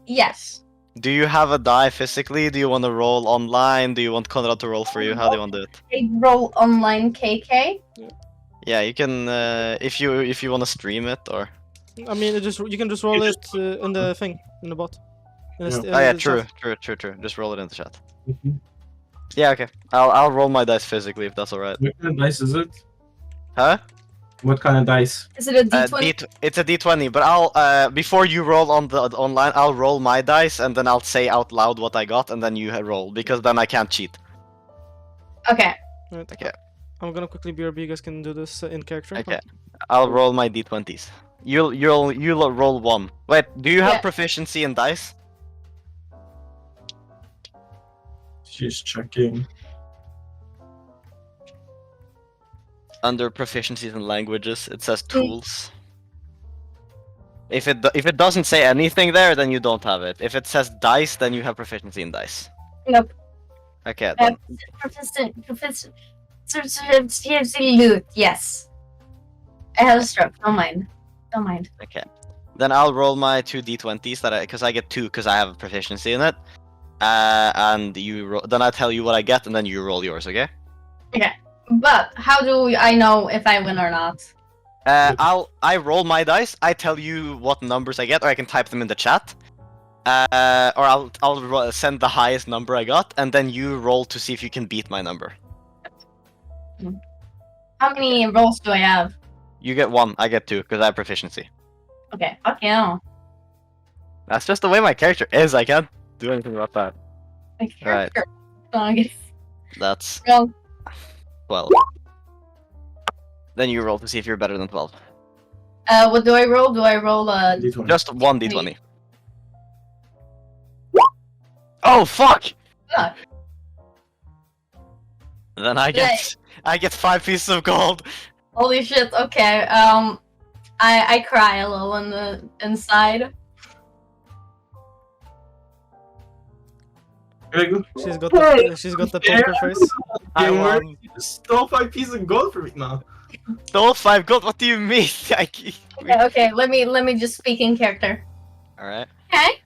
Yes. Do you have a die physically? Do you want to roll online? Do you want KonraD to roll for you? How do you want to do it? I roll online KK. Yeah, you can if you want to stream it or. I mean, you can just roll it in the thing in the bot. Yeah. Oh yeah, true. Just roll it in the chat. Yeah, okay. I'll roll my dice physically if that's alright. What kind of dice is it? Huh? What kind of dice? Is it a D20? It's a D20, but I'll before you roll on the online, I'll roll my dice and then I'll say out loud what I got, and then you roll because then I can't cheat. Okay. Right. Okay. I'm gonna quickly BRB. You guys can do this in character. Okay. I'll roll my D20s. You'll roll one. Wait, do you have Yeah. proficiency in dice? She's checking. Under proficiencies in languages, it says tools. If it doesn't say anything there, then you don't have it. If it says dice, then you have proficiency in dice. Nope. Okay, then. Loot. Yes. I have a stroke. Don't mind. Don't mind. Okay. Then I'll roll my 2 D20s because I get 2 because I have proficiency in it. And then I tell you what I get, and then you roll yours. Okay. Okay. But how do I know if I win or not? I roll my dice. I tell you what numbers I get, or I can type them in the chat. Or I'll send the highest number I got, and then you roll to see if you can beat my number. How many rolls do I have? You get 1, I get 2, because I have proficiency. Okay. Fuck yeah. That's just the way my character is. I can't do anything about that. Right. Okay. That's Well, 12. Then you roll to see if you're better than 12. what do I roll? Do I roll D20. Just 1 D20. Oh fuck! Fuck. Then I get 5 pieces of gold. Holy shit, okay. I cry a little on the inside. She's got the poker face. I Gamer, won. you stole 5 pieces of gold from me now. Stole 5 gold. What do you mean? Okay, let me just speak in character. All right. Okay.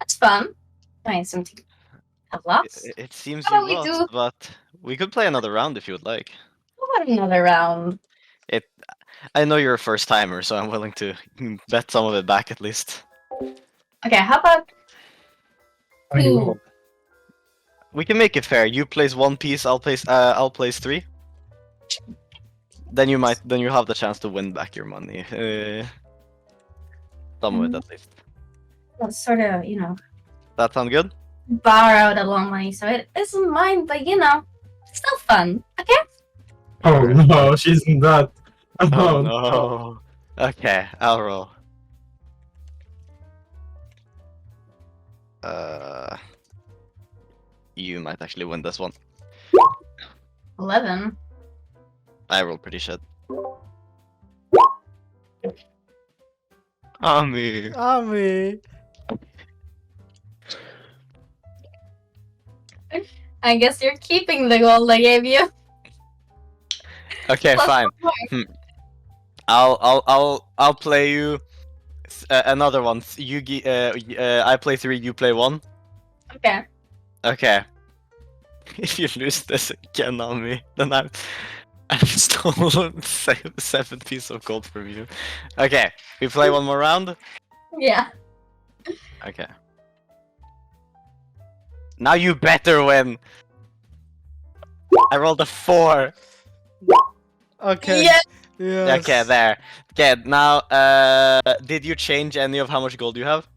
That's fun. Nice. Some have lots. It seems How you about we lost, but we could play another round if you would like. What about another round? I know you're a first timer, so I'm willing to bet some of it back at least. Okay, how about two? We can make it fair. You place 1 piece, I'll place 3. Then you have the chance to win back your money. Some of it at least. Well, sort of, That sound good? borrowed a lot of money, so it isn't mine, but it's still fun. Okay? Oh no, she's not. Oh, Oh no. no. Okay, I'll roll. You might actually win this one. 11. I rolled pretty shit. Ami. Ami. I guess you're keeping the gold I gave you. Okay, Plus fine. one more. I'll play you another one. I play 3, you play 1. Okay. Okay. If you lose this again on me, then I've stolen 7 pieces of gold from you. Okay, we play one more round. Yeah. Okay. Now you better win. I rolled a 4. Okay. Yeah. Yes. Okay, there. Okay, now did you change any of how much gold you have?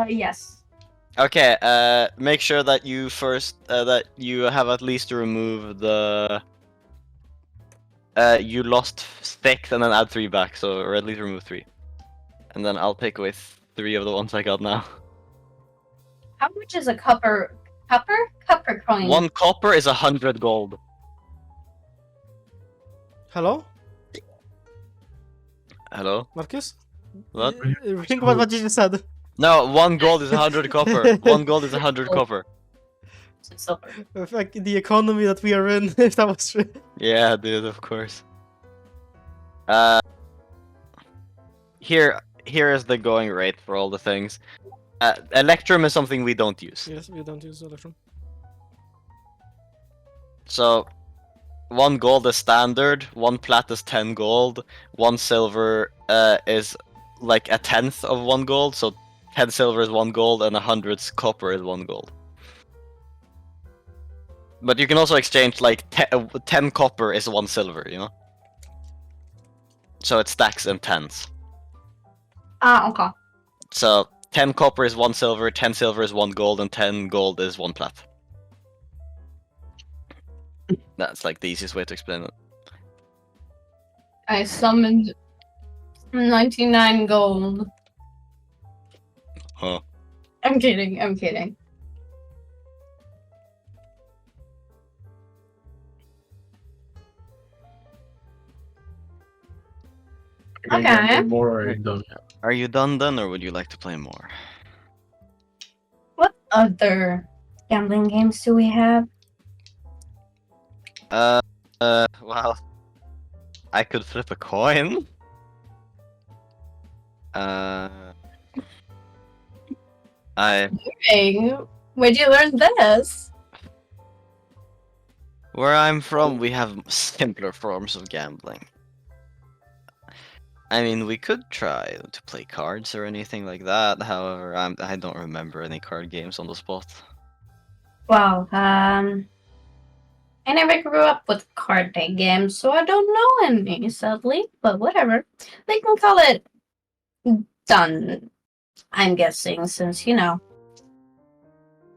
Yes. Okay, make sure that you that you have at least to remove the you lost 6 and then add 3 back, so or at least remove 3. And then I'll take away 3 of the ones I got now. How much is a copper coin? 1 copper is 100 gold. Hello, Hello? Marcus? What? Think about what you just said. No, 1 gold is 100 copper. 1 gold is 100 copper. Silver. In fact, the economy that we are in, if that was true. Yeah, dude, of course. Here is the going rate for all the things. Electrum is something we don't use. Yes, we don't use electrum. So, 1 gold is standard, 1 plat is 10 gold, 1 silver is like a tenth of 1 gold, so 10 silver is 1 gold, and 100 copper is 1 gold. But you can also exchange like 10 copper is 1 silver, you know? So it stacks in tens. Ah, okay. So 10 copper is 1 silver, 10 silver is 1 gold, and 10 gold is 1 plat. That's like the easiest way to explain it. I summoned 99 gold. Huh. I'm kidding. I'm kidding. Can Okay. I get more or are you done? Are you done then, or would you like to play more? What other gambling games do we have? Well, I could flip a coin. Hey, where'd you learn this? Where I'm from, we have simpler forms of gambling. I mean, we could try to play cards or anything like that. However, I don't remember any card games on the spot. Well, I never grew up with card day games, so I don't know any, sadly. But whatever. They can call it done, I'm guessing, since, you know,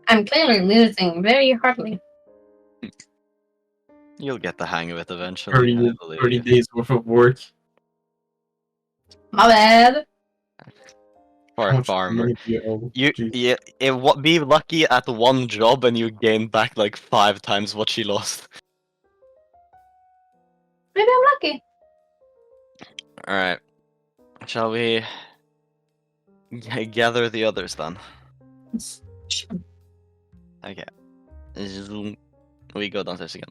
I'm clearly losing very hardly. You'll get the hang of it eventually, I 30 believe. days worth of work. My bad. For How a much farmer. money do you owe? Jeez. Be lucky at one job and you gain back like 5 times what she lost. Maybe I'm lucky. Alright. Shall we gather the others then? Okay. Zoom. We go downstairs again.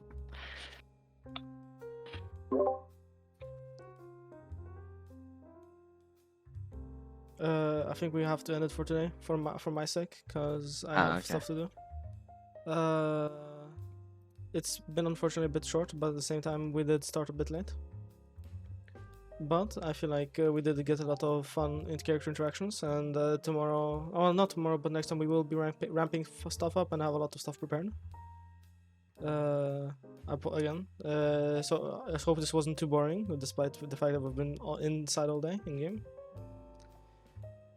I think we have to end it for today, for my sake, because I have okay. stuff to do. It's been unfortunately a bit short, but at the same time we did start a bit late. But I feel like we did get a lot of fun character interactions, and tomorrow, well, not tomorrow, but next time we will be ramping stuff up and have a lot of stuff prepared. Again, so I hope this wasn't too boring, despite the fact that we've been inside all day in game.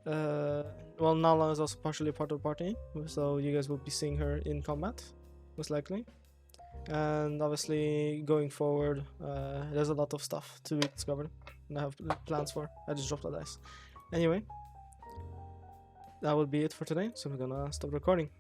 Well, Nala is also partially a part of the party, so you guys will be seeing her in combat, most likely. And obviously, going forward, there's a lot of stuff to be discovered, and I have plans for. I just dropped the dice. Anyway, that will be it for today, so we're gonna stop recording.